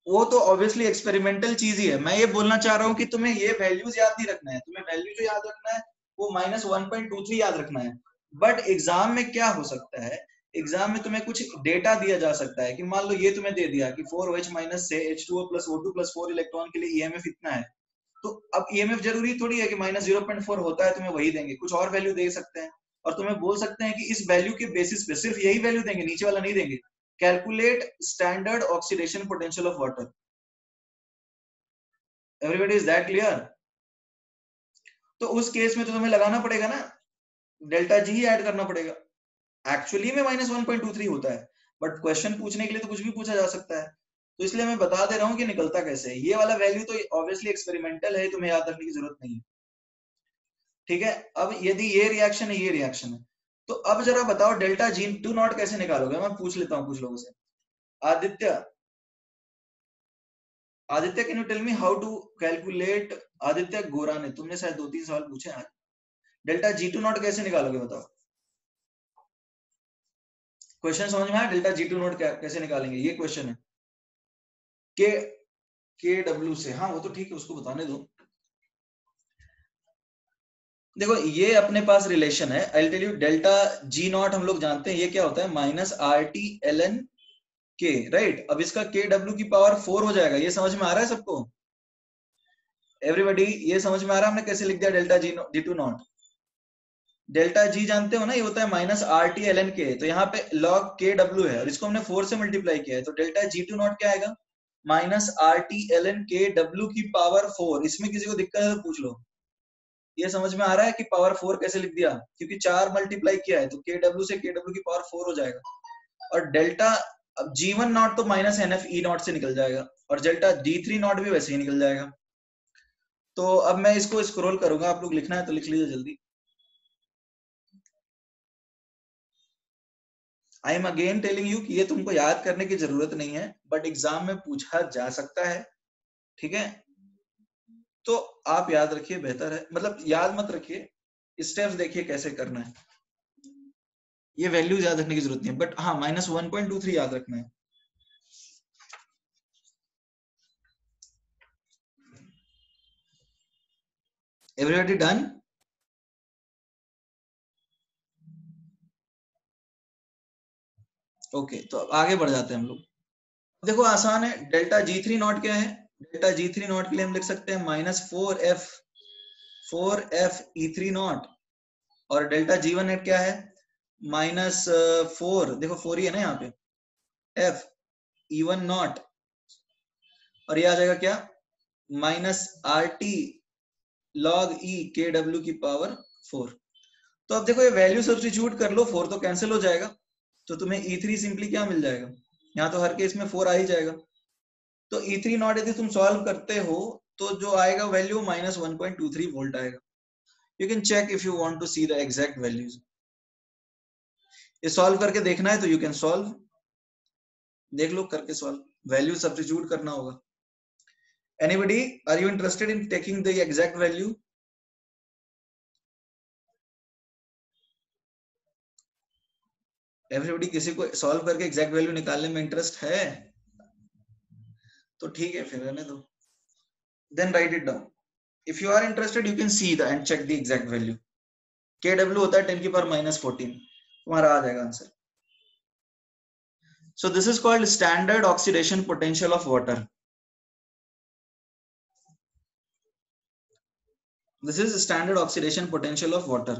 वो तो ऑब्वियसली एक्सपेरिमेंटल चीज ही है। मैं ये बोलना चाह रहा हूँ कि तुम्हें ये वैल्यूज याद नहीं रखना है, तुम्हें वैल्यू जो याद रखना है वो -1.23 याद रखना है। बट एग्जाम में क्या हो सकता है, एग्जाम में तुम्हें कुछ डेटा दिया जा सकता है कि मान लो ये तुम्हें दे दिया कि 4OH माइनस से H2O plus O2 plus 4 electron के लिए EMF इतना है, तो अब EMF जरूरी थोड़ी है कि -0.4 होता है तुम्हें वही देंगे, कुछ और वैल्यू दे सकते हैं और तुम्हें बोल सकते हैं कि इस वैल्यू के बेसिस पे सिर्फ यही वैल्यू देंगे, नीचे वाला नहीं देंगे। Calculate standard oxidation potential of water. Everybody is that clear? तो उस केस में तो तुम्हें लगाना पड़ेगा ना, डेल्टा जी ही ऐड करना पड़ेगा। एक्चुअली में -1.23 होता है, बट क्वेश्चन पूछने के लिए तो कुछ भी पूछा जा सकता है, तो इसलिए मैं बता दे रहा हूँ कि निकलता कैसे है। ये वाला वैल्यू तो ऑब्वियसली एक्सपेरिमेंटल है, तुम्हें याद रखने की जरूरत नहीं है, ठीक है। अब यदि ये रिएक्शन है, ये रिएक्शन है, तो अब जरा बताओ डेल्टा जी टू नॉट कैसे निकालोगे? मैं पूछ लेता हूँ कुछ लोगों से। Aditya, Aditya can you tell me how to calculate? Aditya Gora ने, तुमने शायद 2-3 सवाल पूछे आज। डेल्टा जी टू नॉट कैसे निकालोगे बताओ? क्वेश्चन समझ में आया? डेल्टा जी टू नॉट कैसे निकालेंगे, ये क्वेश्चन है। के के डब्ल्यू से, हाँ वो तो ठीक है, उसको बताने दो। देखो ये अपने पास रिलेशन है, I tell you. Delta G naught हम लोग जानते हैं ये क्या होता है, minus R T L N K, right. अब इसका के डब्ल्यू की पावर 4 हो जाएगा, ये समझ में आ रहा है सबको? एवरीबॉडी ये समझ में आ रहा है हमने कैसे लिख दिया delta G two naught? Delta G जानते हो ना, ये होता है minus R T L N K, तो यहाँ पे लॉग के डब्ल्यू है और इसको हमने 4 से मल्टीप्लाई किया है, तो डेल्टा जी टू नॉट क्या आएगा? Minus R T L N K W की पावर 4। इसमें किसी को दिक्कत है तो पूछ लो। ये समझ में आ रहा है कि पावर 4 कैसे लिख दिया? क्योंकि 4 मल्टीप्लाई किया है तो के डब्ल्यू से के डब्ल्यू की पावर 4 हो जाएगा। और डेल्टा, अब जी वन नॉट तो minus N F E naught से निकल जाएगा, और डेल्टा डी थ्री नॉट भी वैसे ही निकल जाएगा। तो अब मैं इसको स्क्रॉल करूंगा, आप लोग लिखना है तो लिख लीजिए जल्दी। I am again telling you कि ये तुमको याद करने की जरूरत नहीं है, बट एग्जाम में पूछा जा सकता है, ठीक है। तो आप याद रखिए, बेहतर है, मतलब याद मत रखिए, स्टेप्स देखिए कैसे करना है। ये वैल्यू याद रखने की जरूरत नहीं है, बट हाँ माइनस 1.23 याद रखना है। Everybody done? ओके, तो अब आगे बढ़ जाते हैं हम लोग। देखो आसान है, डेल्टा जी थ्री नॉट क्या है? डेल्टा जी थ्री नॉट के लिए हम लिख सकते हैं minus 4 F E three not, और डेल्टा जी वन क्या है? माइनस 4, देखो 4 ही है ना यहाँ पे, एफ ई वन नॉट, और ये आ जाएगा क्या? माइनस आर टी लॉग ई के डब्ल्यू की पावर 4। तो अब देखो ये वैल्यू सब्स्टिट्यूट कर लो, 4 तो कैंसिल हो जाएगा, तो तुम्हें ई थ्री सिंपली क्या मिल जाएगा? यहाँ तो हर केस में 4 आ ही जाएगा। तो ई थ्री नॉट यदि तुम सॉल्व करते हो तो जो आएगा वैल्यू माइनस 1.23 वोल्ट आएगा। You can check if you want to see the exact values. ये सॉल्व करके देखना है तो यू कैन सॉल्व, देख लो करके सॉल्व, वैल्यू सब्स्टिट्यूट करना होगा। Anybody, are you interested in taking the exact value? Everybody, किसी को सॉल्व करके एग्जैक्ट वैल्यू निकालने में इंटरेस्ट है? तो ठीक है, फिर रहने दो। Then write it down. If you are interested you can see the end check the exact value. K W होता है 10 की पावर माइनस 14, तुम्हारा आ जाएगा answer. So this is called standard oxidation potential of water. This is standard oxidation potential of water.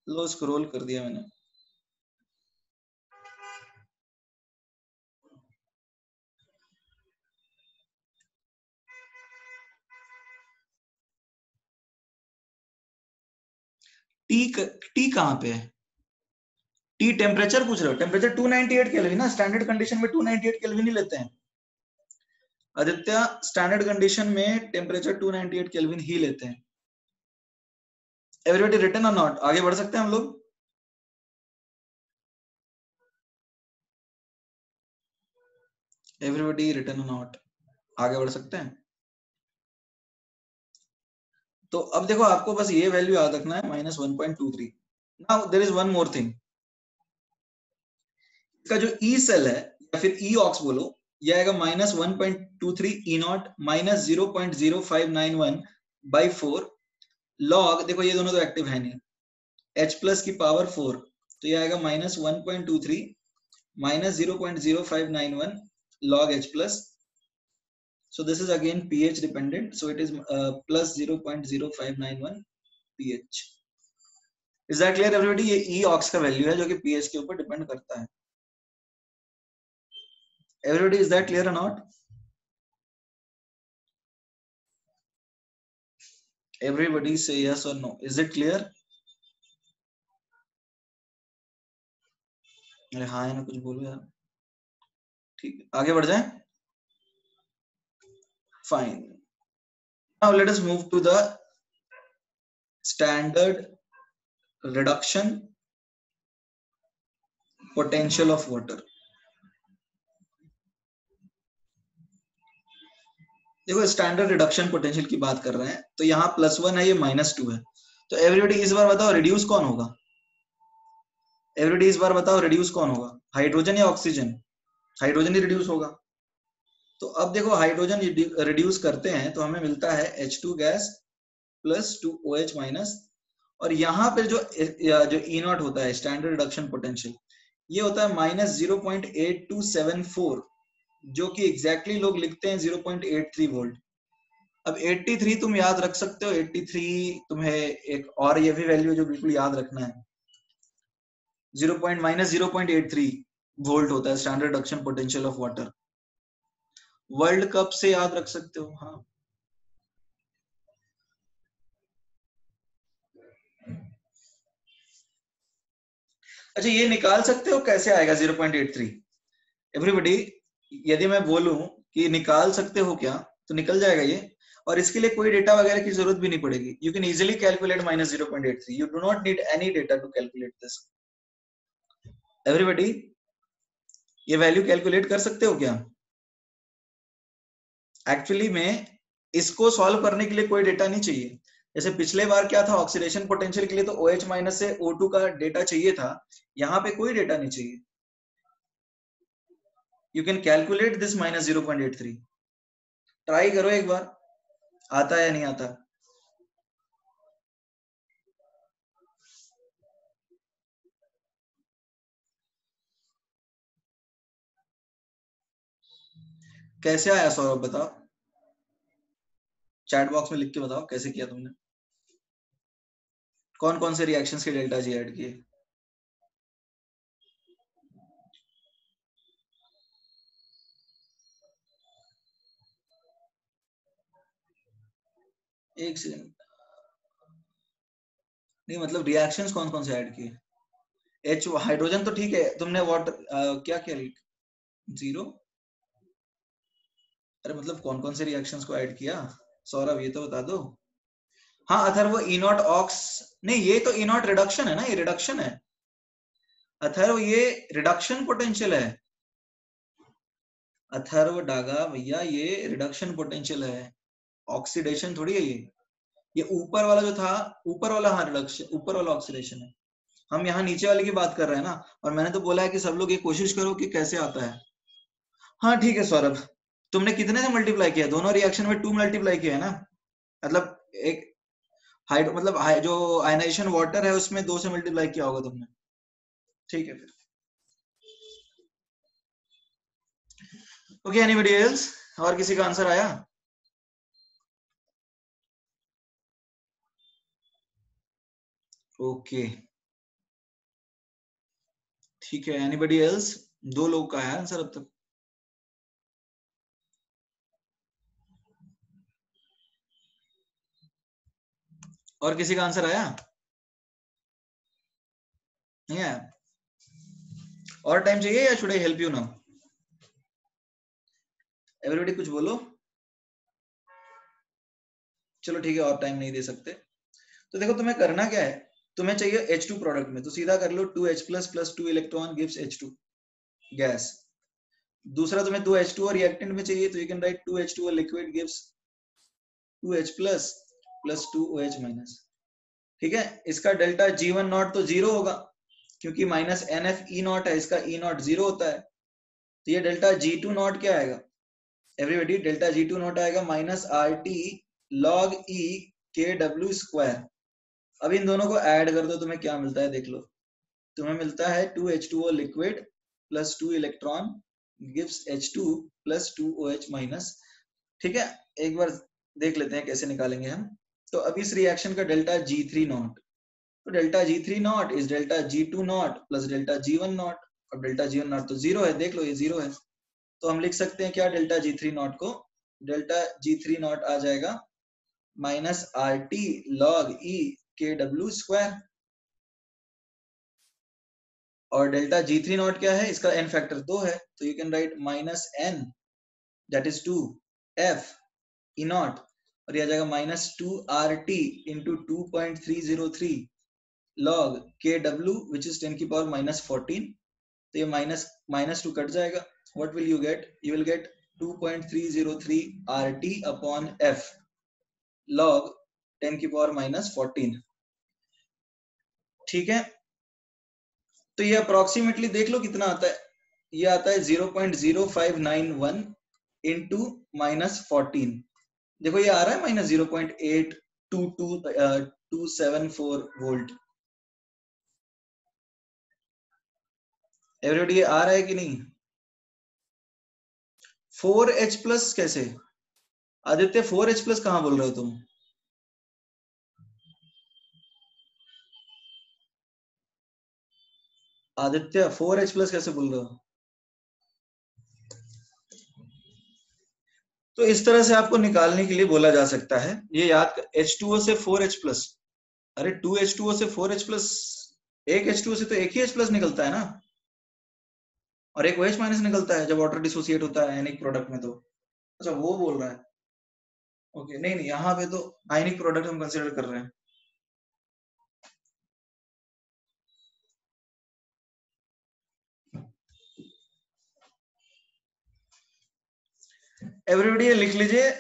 Low scroll कर दिया मैंने। T T कहाँ पे है? टी टेम्परेचर पूछ रहे हो? टेम्परेचर 298 केल्विन ना, स्टैंडर्ड कंडीशन में 298 केल्विन ही लेते हैं आदित्य, स्टैंडर्ड कंडीशन में टेम्परेचर 298 केल्विन ही लेते हैं। एवरीबॉडी रिटन और नॉट? आगे बढ़ सकते हैं हम लोग? एवरीबॉडी रिटन और नॉट? आगे बढ़ सकते हैं? तो अब देखो आपको बस ये वैल्यू याद रखना है, minus 1.23। Now there is one more thing. इसका जो ई सेल है या फिर ई ऑक्स बोलो, ये आएगा minus 1.23 E not minus 0.0591 by 4 log, देखो ये दोनों तो एक्टिव है नहीं, एच प्लस की पावर 4, तो ये आएगा minus 1.23 minus 0.0591 log h plus, so this is again pH dependent, so it is plus 0.0591 pH. Is that clear everybody? ये E ox का वैल्यू है जो कि pH के ऊपर डिपेंड करता है। Everybody, is that clear or not? Everybody say yes or no. Is it clear? अरे हाँ है ना, कुछ बोलो यार। ठीक है आगे बढ़ जाए। Fine, now let us move to the standard reduction potential of water. देखो स्टैंडर्ड रिडक्शन पोटेंशियल की बात कर रहे हैं, तो यहाँ +1 है, ये -2 है। तो एवरीबॉडी इस बार बताओ रिड्यूस कौन होगा? एवरीबॉडी इस बार बताओ रिड्यूस कौन होगा, हाइड्रोजन या ऑक्सीजन? हाइड्रोजन ही रिड्यूस होगा। तो अब देखो हाइड्रोजन रिड्यूस करते हैं तो हमें मिलता है H2 gas plus 2OH minus, और यहाँ पे जो E नॉट होता है स्टैंडर्ड रिडक्शन पोटेंशियल, ये होता है -0.8274, जो कि एग्जैक्टली लोग लिखते हैं 0.83 वोल्ट। अब 83 तुम याद रख सकते हो, 83 तुम्हें एक और ये भी वैल्यू जो बिल्कुल याद रखना है, -0.83 वोल्ट होता है standard reduction potential of water. World cup से याद रख सकते हो। हाँ अच्छा, ये निकाल सकते हो कैसे आएगा 0.83? एवरीबॉडी, यदि मैं बोलूं कि निकाल सकते हो क्या, तो निकल जाएगा ये, और इसके लिए कोई डेटा वगैरह की जरूरत भी नहीं पड़ेगी। You can easily calculate -0.83, you do not need any data to calculate this. Everybody, ये वैल्यू कैलकुलेट कर सकते हो क्या? एक्चुअली में इसको सॉल्व करने के लिए कोई डेटा नहीं चाहिए। जैसे पिछले बार क्या था, ऑक्सीडेशन पोटेंशियल के लिए तो OH माइनस से O2 का डेटा चाहिए था, यहाँ पे कोई डेटा नहीं चाहिए। You can calculate this -0.83। Try करो एक बार, आता है या नहीं आता। कैसे आया सौरभ बताओ, चैट बॉक्स में लिख के बताओ कैसे किया तुमने। कौन कौन से रिएक्शंस के डेल्टा जी ऐड किए? एक सेकंड, नहीं मतलब रिएक्शंस कौन कौन से ऐड किए? एच हाइड्रोजन तो ठीक है, तुमने वाटर क्या क्या जीरो? अरे मतलब कौन कौन से रिएक्शंस को ऐड किया सौरभ, ये तो बता दो। हाँ अथर्व, इनॉट ऑक्स, नहीं ये तो इनॉट रिडक्शन है ना, ये रिडक्शन है अथर्व, ये रिडक्शन पोटेंशियल है। अथर्व डागा भैया, ये रिडक्शन पोटेंशियल है, ऑक्सीडेशन थोड़ी है ये ऊपर वाला जो था, ऊपर वाला हाँ रिडक्शन, ऊपर वाला ऑक्सीडेशन है। हम यहाँ नीचे वाले की बात कर रहे हैं ना, और मैंने तो बोला है कि सब लोग ये कोशिश करो कि कैसे आता है। हाँ ठीक है सौरभ, तुमने कितने से मल्टीप्लाई किया? दोनों रिएक्शन में 2 मल्टीप्लाई किया है ना, मतलब एक हाइड्रो मतलब जो आयनाइजेशन वाटर है उसमें 2 से मल्टीप्लाई किया होगा तुमने। ठीक है फिर, ओके एनीबॉडी एल्स, और किसी का आंसर आया? ओके ठीक है, एनीबॉडी एल्स? 2 लोग का आया आंसर अब तक। और किसी का आंसर आया? नहीं आया? और टाइम चाहिए या should I help you now? Everybody कुछ बोलो। चलो ठीक है, और टाइम नहीं दे सकते। तो देखो तुम्हें करना क्या है, तुम्हें चाहिए H2 प्रोडक्ट में, तो सीधा कर लो 2H plus 2 electron gives H2 gas. दूसरा तुम्हें 2H2 और रिएक्टेंट में चाहिए, तो you can write 2H2 liquid gives 2H plus 2OH minus. ठीक है, इसका डेल्टा G1 नॉट तो जीरो होगा, क्योंकि -NF E नॉट है, इसका E नॉट जीरो होता है। तो ये डेल्टा G2 नॉट क्या आएगा एवरीबॉडी? डेल्टा G2 नॉट आएगा -RT log E KW square. अब इन दोनों को ऐड कर दो, तुम्हें क्या मिलता है देख लो। तुम्हें मिलता है 2H2O liquid plus 2 electron gives H2 plus 2OH minus. ठीक है, एक बार देख लेते हैं कैसे निकालेंगे हम। तो अब इस रिएक्शन का डेल्टा G3 नॉट, तो delta G3 not is delta G2 not plus delta G1 not. अब डेल्टा G1 नॉट तो जीरो है, देख लो ये जीरो है, तो हम लिख सकते हैं क्या डेल्टा G3 नॉट को? डेल्टा G3 नॉट आ जाएगा -RT log E KW square. और डेल्टा G3 नॉट क्या है, इसका n फैक्टर 2 है, तो you can write -n that is 2 f E not, और ये आ जाएगा -2 RT into 2.303 log KW which is 10 की पावर -14, तो ये -2 कट जाएगा. What will you get? You will get 2.303 RT upon F log 10 की पावर -14. ठीक है, तो ये अप्रोक्सीमेटली देख लो कितना आता है, ये आता है 0.0591 इंटू -14. देखो ये आ रहा है -0.822274 वोल्ट. एवरीबॉडी ये आ रहा है कि नहीं? 4H प्लस कैसे आदित्य, 4H प्लस कहां बोल रहे हो तुम? आदित्य 4H प्लस कैसे बोल रहे हो? तो इस तरह से आपको निकालने के लिए बोला जा सकता है, ये याद, H2O से 4H प्लस, अरे 2H2O से 4H प्लस, एक H2O से तो एक ही H प्लस निकलता है ना, और एक OH माइनस निकलता है जब वाटर डिसोसिएट होता है आयनिक प्रोडक्ट में. तो अच्छा वो बोल रहा है, ओके. नहीं नहीं, यहाँ पे तो आयनिक प्रोडक्ट हम कंसिडर कर रहे हैं. एवरीबॉडी ये लिख लीजिए.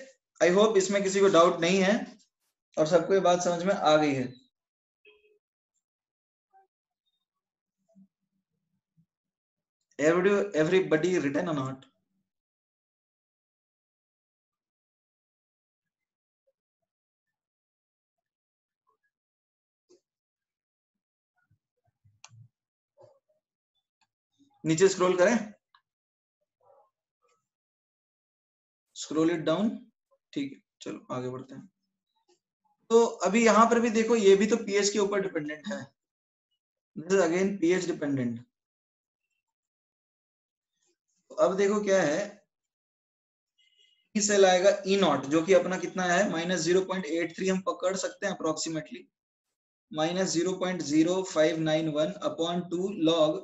आई होप इसमें किसी को डाउट नहीं है और सबको ये बात समझ में आ गई है. Everybody written or not? नीचे स्क्रॉल करें, स्क्रॉल इट डाउन. ठीक है, चलो आगे बढ़ते हैं. तो अभी यहाँ पर भी देखो, ये भी तो पीएच के ऊपर डिपेंडेंट है. This is again pH dependent. अब देखो क्या है, सेल आएगा ई नॉट, जो कि अपना कितना है -0.83 हम पकड़ सकते हैं approximately, -0.0591 upon 2 log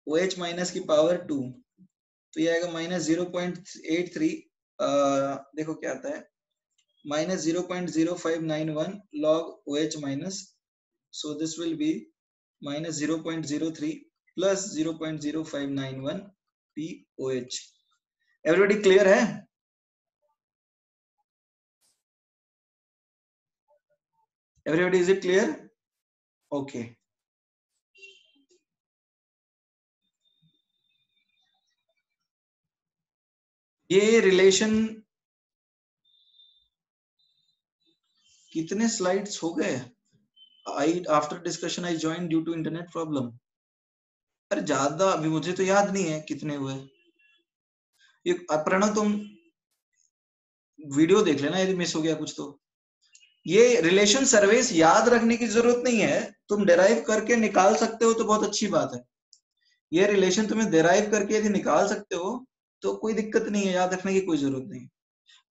OH minus की पावर 2, तो ये आएगा -0.83. देखो क्या आता है, -0.0591 log OH minus, so this will be -0.03 plus 0.0591 POH. Everybody clear है? Everybody is it clear? Okay. ये रिलेशन कितने स्लाइड्स हो गए? After discussion I join due to internet problem. अरे ज्यादा अभी मुझे तो याद नहीं है कितने हुए. ये प्रणव तुम वीडियो देख लेना यदि मिस हो गया कुछ तो. ये रिलेशन सर्विस याद रखने की जरूरत नहीं है, तुम डेराइव करके निकाल सकते हो तो बहुत अच्छी बात है. ये रिलेशन तुम्हें डेराइव करके यदि निकाल सकते हो तो कोई दिक्कत नहीं है, याद रखने की कोई जरूरत नहीं.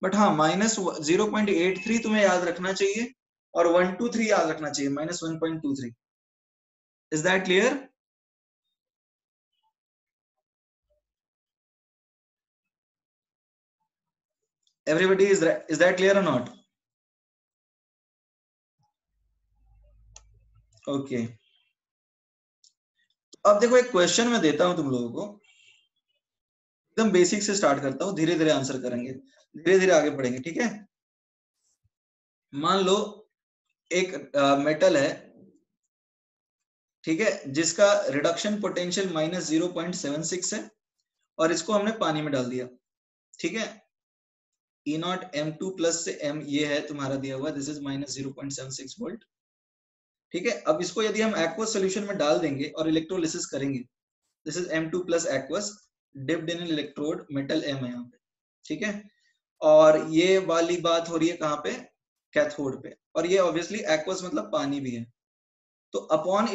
बट हाँ, -0.83 तुम्हें याद रखना चाहिए और 123 याद रखना चाहिए, -1.23. Is that clear? Everybody is that clear और नॉट? ओके. अब देखो एक क्वेश्चन मैं देता हूं तुम लोगों को, एकदम बेसिक से स्टार्ट करता हूं, धीरे धीरे आंसर करेंगे, धीरे धीरे आगे बढ़ेंगे. ठीक है, मान लो एक मेटल है, ठीक है, जिसका रिडक्शन पोटेंशियल -0.76 है और इसको हमने पानी में डाल दिया. ठीक है, E नॉट M2 प्लस से M ये है तुम्हारा दिया हुआ, दिस इज -0.76 वोल्ट. ठीक है, अब इसको यदि हम एक्वस सोल्यूशन में डाल देंगे और इलेक्ट्रोलिसिस करेंगे, this is M2 plus aqueous dipped in electrode, metal M है यहाँ पे. ठीक है, और ये वाली बात हो रही है कहाँ पे, कैथोड पे, और ये ऑब्वियसली एक्वस मतलब पानी भी है. तो upon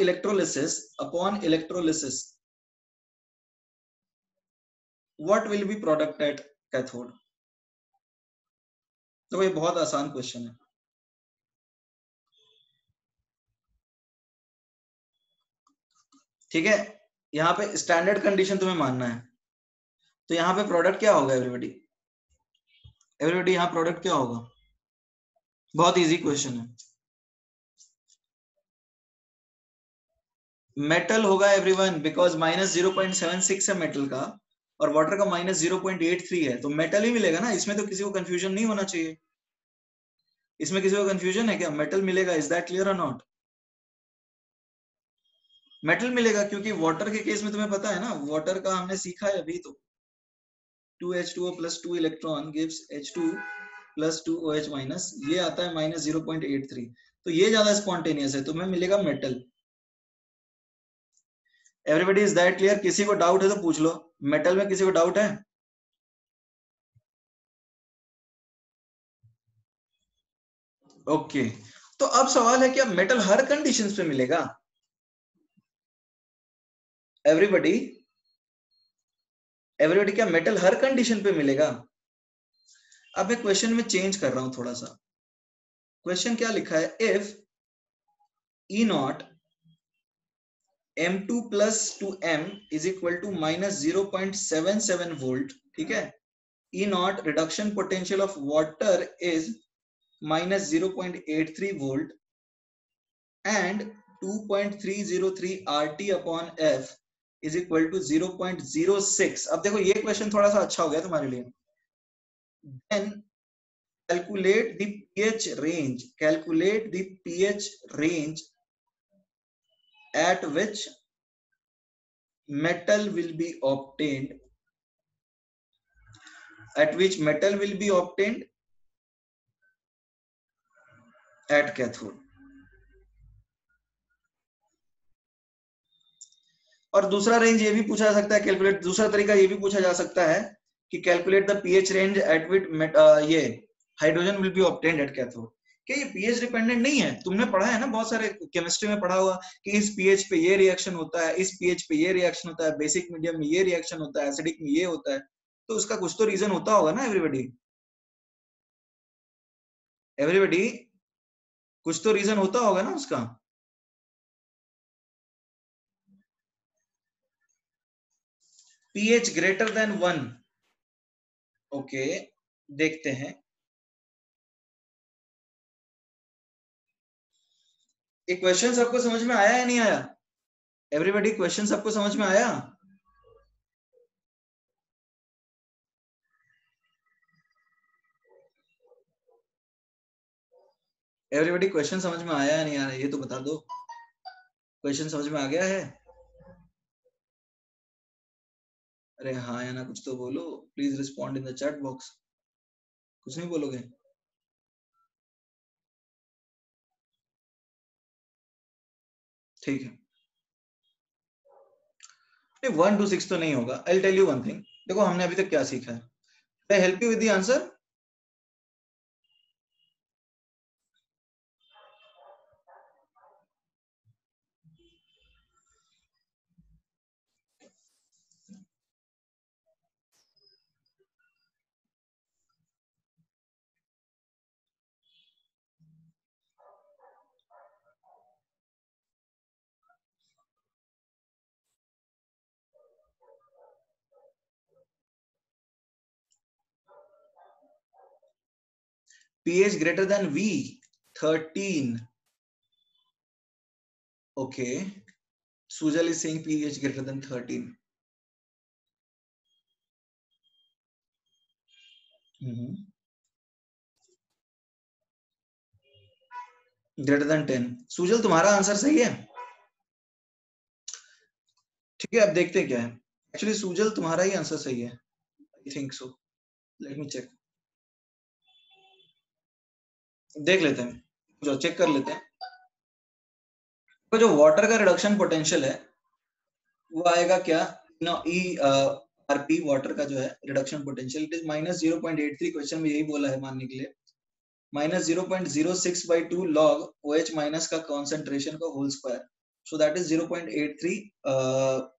electrolysis what will be product at cathode? तो ये बहुत आसान क्वेश्चन है. ठीक है, यहाँ पे स्टैंडर्ड कंडीशन तुम्हें मानना है, तो यहाँ पे प्रोडक्ट क्या होगा एवरीबॉडी? एवरीबॉडी यहाँ प्रोडक्ट क्या होगा? बहुत इजी क्वेश्चन है। मेटल होगा एवरीवन, बिकॉज -0.76 है मेटल का और वाटर का -0.83 है, तो मेटल ही मिलेगा ना, इसमें तो किसी को कंफ्यूजन नहीं होना चाहिए। इसमें किसी को कंफ्यूजन है क्या? मेटल मिलेगा, इज दैट क्लियर और नॉट? मेटल मिलेगा, क्योंकि वाटर के केस में तुम्हें पता है ना, वाटर का हमने सीखा है अभी तो, 2H2O + 2 electron gives H2 + 2OH-, ये आता है -0.83, तो ये ज्यादा स्पॉन्टेनियस है, तुम्हें मिलेगा metal. Everybody is that clear? किसी को डाउट है तो पूछ लो, मेटल में किसी को डाउट है? ओके तो अब सवाल है क्या मेटल हर कंडीशंस पे मिलेगा? एवरीबॉडी एवरीबॉडी क्या मेटल हर कंडीशन पे मिलेगा? अब मैं क्वेश्चन में चेंज कर रहा हूं थोड़ा सा। क्वेश्चन क्या लिखा है? If E0 M2 + 2M is equal to -0.77 volt, ठीक है, E0 reduction potential of water is -0.83 volt and 2.303 RT upon F is equal to 0.06। अब देखो ये क्वेश्चन थोड़ा सा अच्छा हो गया तुम्हारे लिए। Then calculate the pH range, calculate the pH range at which metal will be obtained, at which metal will be obtained at cathode। और दूसरा रेंज ये भी पूछा जा सकता है, कैलकुलेट, दूसरा तरीका ये भी पूछा जा सकता है कि calculate the pH range at which ये hydrogen will be obtained at cathode. क्या ये पीएच डिपेंडेंट नहीं है? तुमने पढ़ा है ना, बहुत सारे केमिस्ट्री में पढ़ा हुआ कि इस पीएच पे ये रिएक्शन होता है, इस पीएच पे ये रिएक्शन होता है, बेसिक मीडियम में ये रिएक्शन होता है, एसिडिक में ये होता है, तो उसका कुछ तो रीजन होता होगा ना एवरीबॉडी? एवरीबॉडी कुछ तो रीजन होता होगा ना उसका। पीएच ग्रेटर देन 1, ओके देखते हैं। ये क्वेश्चन सबको समझ में आया या नहीं आया? एवरीबॉडी क्वेश्चन सबको समझ में आया? एवरीबॉडी क्वेश्चन समझ में आया या नहीं आया, ये तो बता दो। क्वेश्चन समझ में आ गया है? अरे हाँ या ना कुछ तो बोलो, please respond in the chat box. कुछ नहीं बोलोगे? ठीक है, 1 to 6 तो नहीं होगा। I tell you one thing, देखो हमने अभी तक क्या सीखा है। I help you with the answer. pH greater than V 13, okay, Sujal is saying pH greater than 13। Greater than 10। Sujal तुम्हारा आंसर सही है, ठीक है। अब देखते हैं क्या है। एक्चुअली सुजल तुम्हारा ही आंसर सही है, I think so, let me check. देख लेते हैं, जो चेक कर लेते हैं। तो जो वाटर का रिडक्शन पोटेंशियल है वो आएगा क्या, ई आरपी वाटर का जो है reduction potential, it is -0.83। Question में यही बोला है मानने के लिए, -0.06/2 log OH माइनस का कॉन्सेंट्रेशन का whole square, so that is 0.83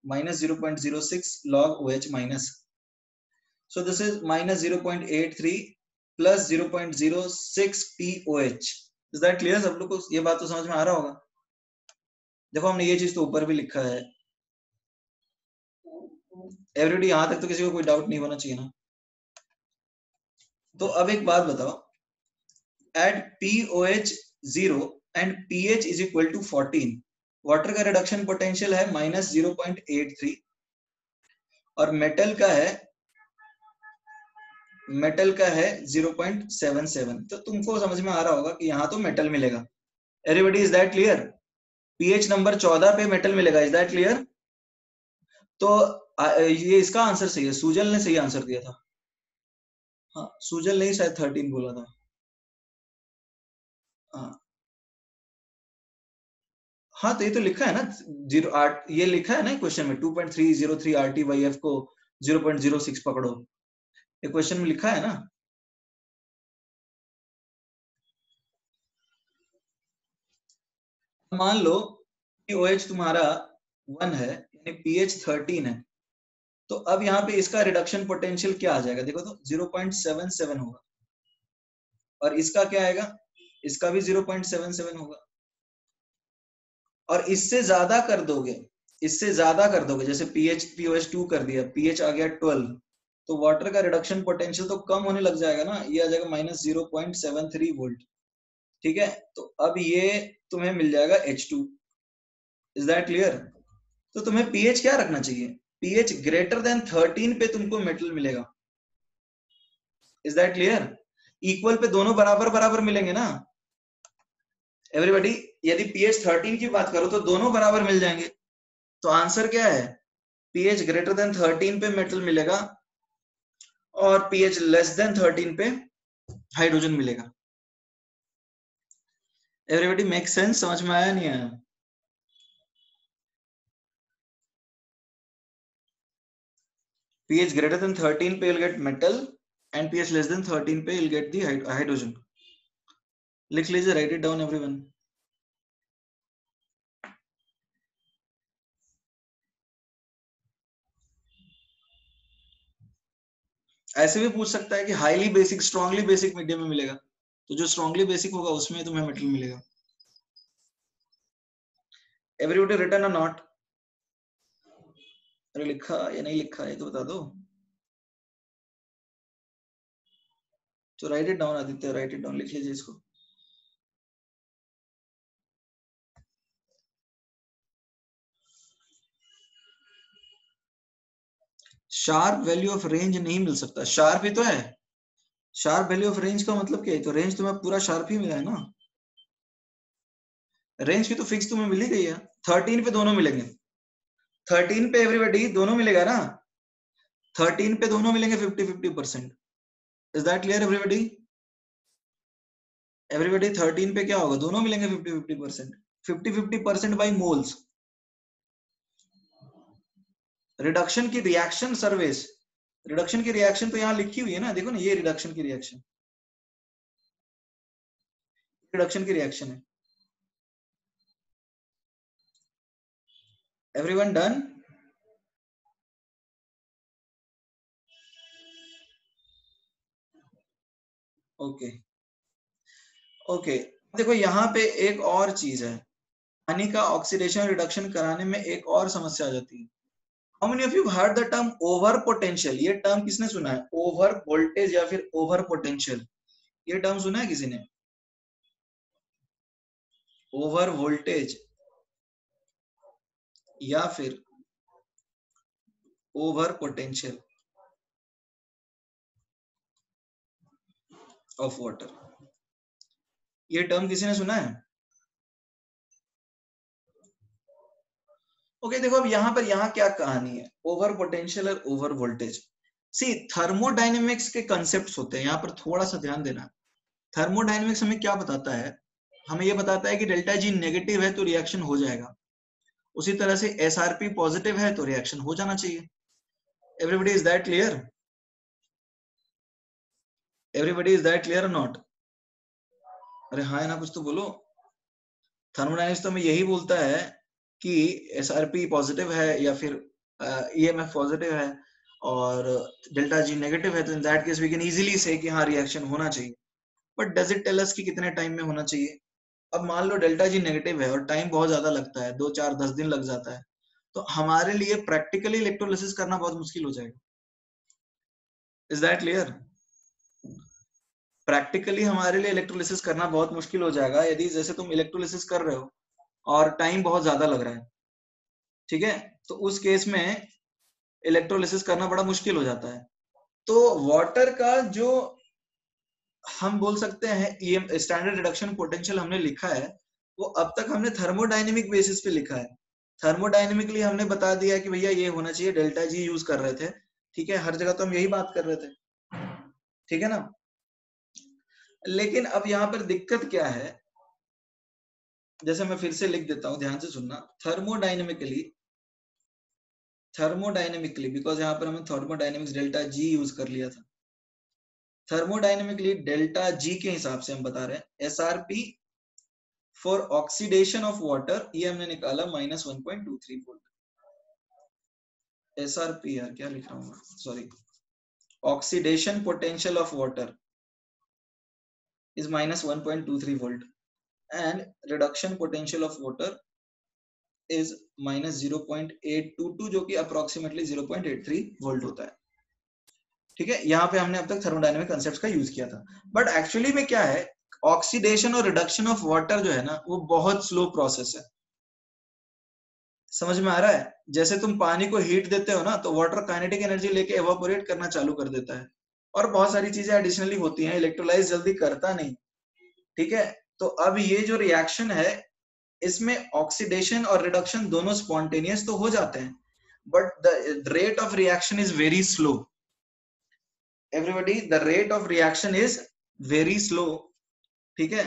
-0.06 log OH minus, so this is -0.83 plus 0.06 POH। is that clear? सब लोग को ये बात तो समझ में आ रहा होगा। देखो हमने ये चीज तो ऊपर भी लिखा है, एवरीबॉडी यहां तक तो किसी को कोई डाउट नहीं होना चाहिए ना? तो अब एक बात बताओ, at POH 0 and pH is equal to 14, water का रिडक्शन पोटेंशियल है -0.83 और मेटल का है 0.77। तो तुमको समझ में आ रहा होगा कि यहाँ तो मेटल मिलेगा। Everybody is that clear? PH number 14 पे मेटल मिलेगा, इज दैट क्लियर? तो ये इसका आंसर सही है, सुजल ने सही आंसर दिया था। हाँ, सुजल ने ही शायद 13 बोला था। हाँ हाँ, तो ये तो लिखा है ना, 0.8 ये लिखा है ना क्वेश्चन में, 2.303 RT/F को 0.06 पकड़ो, ये क्वेश्चन में लिखा है ना। मान लो कि OH तुम्हारा 1 है, यानी pH 13 है, तो अब यहाँ पे इसका रिडक्शन पोटेंशियल क्या आ जाएगा, देखो तो 0.77 होगा, और इसका क्या आएगा, इसका भी 0.77 होगा। और इससे ज्यादा कर दोगे, इससे ज्यादा कर दोगे, जैसे POH 2 कर दिया, pH आ गया 12, तो वाटर का रिडक्शन पोटेंशियल तो कम होने लग जाएगा ना, ये आ जाएगा -0.73 वोल्ट। ठीक है, तो अब ये तुम्हें मिल जाएगा H2। Is that clear? तो तुम्हें pH क्या रखना चाहिए, pH ग्रेटर देन 13 पे तुमको मेटल मिलेगा। Is that clear? Equal pay दोनों बराबर बराबर मिलेंगे ना एवरीबॉडी। यदि pH 13 की बात करो तो दोनों बराबर मिल जाएंगे। तो आंसर क्या है, pH ग्रेटर देन 13 पे मेटल मिलेगा और pH लेस देन 13 पे हाइड्रोजन मिलेगा। Everybody make sense? समझ में आया नहीं आया? pH greater than 13 पे you'll get metal and pH less than 13 पे you'll get the hydrogen. लिख लीजिए, write it down everyone. ऐसे भी पूछ सकता है कि highly basic, strongly basic medium में मिलेगा, तो जो स्ट्रांगली बेसिक होगा उसमें तुम्हें मेटल मिलेगा। एवरीबॉडी रिटन और नॉट? अरे लिखा या नहीं लिखा है तो बता दो। तो right it down Aditya, right it down, लिख लीजिए इसको। शार्प वैल्यू ऑफ रेंज नहीं मिल सकता, शार्प ही तो है। शार्प वैल्यू ऑफ रेंज का मतलब क्या है, तो रेंज तुम्हें पूरा शार्प ही मिला है ना, रेंज की तो फिक्स तुम्हें मिल ही गई है। 13 पे दोनों मिलेंगे, 13 पे एवरीबॉडी दोनों मिलेगा ना, 13 पे दोनों मिलेंगे 50-50%। Is that clear everybody? Everybody 13 पे क्या होगा, दोनों मिलेंगे 50-50%, 50-50% बाई मोल्स। रिडक्शन की रिएक्शन सर्विस, रिडक्शन की रिएक्शन तो यहाँ लिखी हुई है ना, देखो ना, ये रिडक्शन की रिएक्शन, रिडक्शन की रिएक्शन है। Everyone done? ओके ओके, देखो यहाँ पे एक और चीज है, पानी का ऑक्सीडेशन रिडक्शन कराने में एक और समस्या आ जाती है। How many of you heard the term over potential? ये टर्म किसने सुना है, ओवर वोल्टेज या फिर ओवर पोटेंशियल? ये टर्म सुना है किसी ने, ओवर वोल्टेज या फिर ओवर पोटेंशियल ऑफ वाटर? ये टर्म किसी ने सुना है? ओके देखो, अब यहाँ पर यहाँ क्या कहानी है, ओवर पोटेंशियल और ओवर वोल्टेज। सी, थर्मोडायनेमिक्स के कंसेप्ट्स होते हैं, यहाँ पर थोड़ा सा ध्यान देना। थर्मोडायनेमिक्स हमें क्या बताता है, हमें ये बताता है कि डेल्टा जी नेगेटिव है तो रिएक्शन हो जाएगा, उसी तरह से एसआरपी पॉजिटिव है तो रिएक्शन हो जाना चाहिए। Everybody is that clear? Everybody is that clear और नॉट? अरे हाँ है ना, कुछ तो बोलो। थर्मोडायनेमिक्स तो हमें यही बोलता है कि एसआरपी पॉजिटिव है या फिर ईएमएफ पॉजिटिव है और डेल्टा जी नेगेटिव है, तो in that case we can easily say कि हाँ रिएक्शन होना चाहिए। But does it tell us कि कितने टाइम में होना चाहिए? अब मान लो डेल्टा जी नेगेटिव है और टाइम बहुत ज्यादा लगता है, 2 4 10 दिन लग जाता है, तो हमारे लिए प्रैक्टिकली इलेक्ट्रोलिसिस करना बहुत मुश्किल हो जाएगा। Is that clear? प्रैक्टिकली हमारे लिए इलेक्ट्रोलिसिस करना बहुत मुश्किल हो जाएगा यदि जैसे तुम इलेक्ट्रोलिसिस कर रहे हो और टाइम बहुत ज्यादा लग रहा है, ठीक है, तो उस केस में इलेक्ट्रोलिसिस करना बड़ा मुश्किल हो जाता है। तो वाटर का जो हम बोल सकते हैं स्टैंडर्ड रिडक्शन पोटेंशियल हमने लिखा है, वो अब तक हमने थर्मोडायनेमिक बेसिस पे लिखा है। थर्मोडायनेमिकली हमने बता दिया कि भैया ये होना चाहिए, डेल्टा जी यूज कर रहे थे, ठीक है, हर जगह तो हम यही बात कर रहे थे, ठीक है ना। लेकिन अब यहाँ पर दिक्कत क्या है, जैसे मैं फिर से लिख देता हूं, ध्यान से सुनना। थर्मोडायनेमिकली बिकॉज यहाँ पर हमें थर्मोडायनेमिक्स डेल्टा जी यूज कर लिया था। थर्मोडायनेमिकली डेल्टा जी के हिसाब से हम बता रहे हैं SRP for oxidation of water, ये हमने निकाला -1.23 वोल्ट। एसआरपी यार क्या लिख रहा हूं मैं, sorry, oxidation potential of water is -1.23 volt and reduction potential of water is -0.822 जो कि अप्रोक्सीमेटली 0.83 वोल्ट होता है, ठीक है। यहाँ पे हमने अब तक थर्मोडायनेमिक कंसेप्ट्स का यूज किया था, बट एक्चुअली में क्या है, ऑक्सीडेशन और रिडक्शन ऑफ वाटर जो है ना वो बहुत स्लो प्रोसेस है। समझ में आ रहा है? जैसे तुम पानी को हीट देते हो ना तो वाटर काइनेटिक एनर्जी लेके एवापोरेट करना चालू कर देता है, और बहुत सारी चीजें एडिशनली होती हैं, इलेक्ट्रोलाइज जल्दी करता नहीं, ठीक है। तो अब ये जो रिएक्शन है इसमें ऑक्सीडेशन और रिडक्शन दोनों स्पॉन्टेनियस तो हो जाते हैं, but the rate of reaction is very slow. Everybody, the rate of reaction is very slow, ठीक है।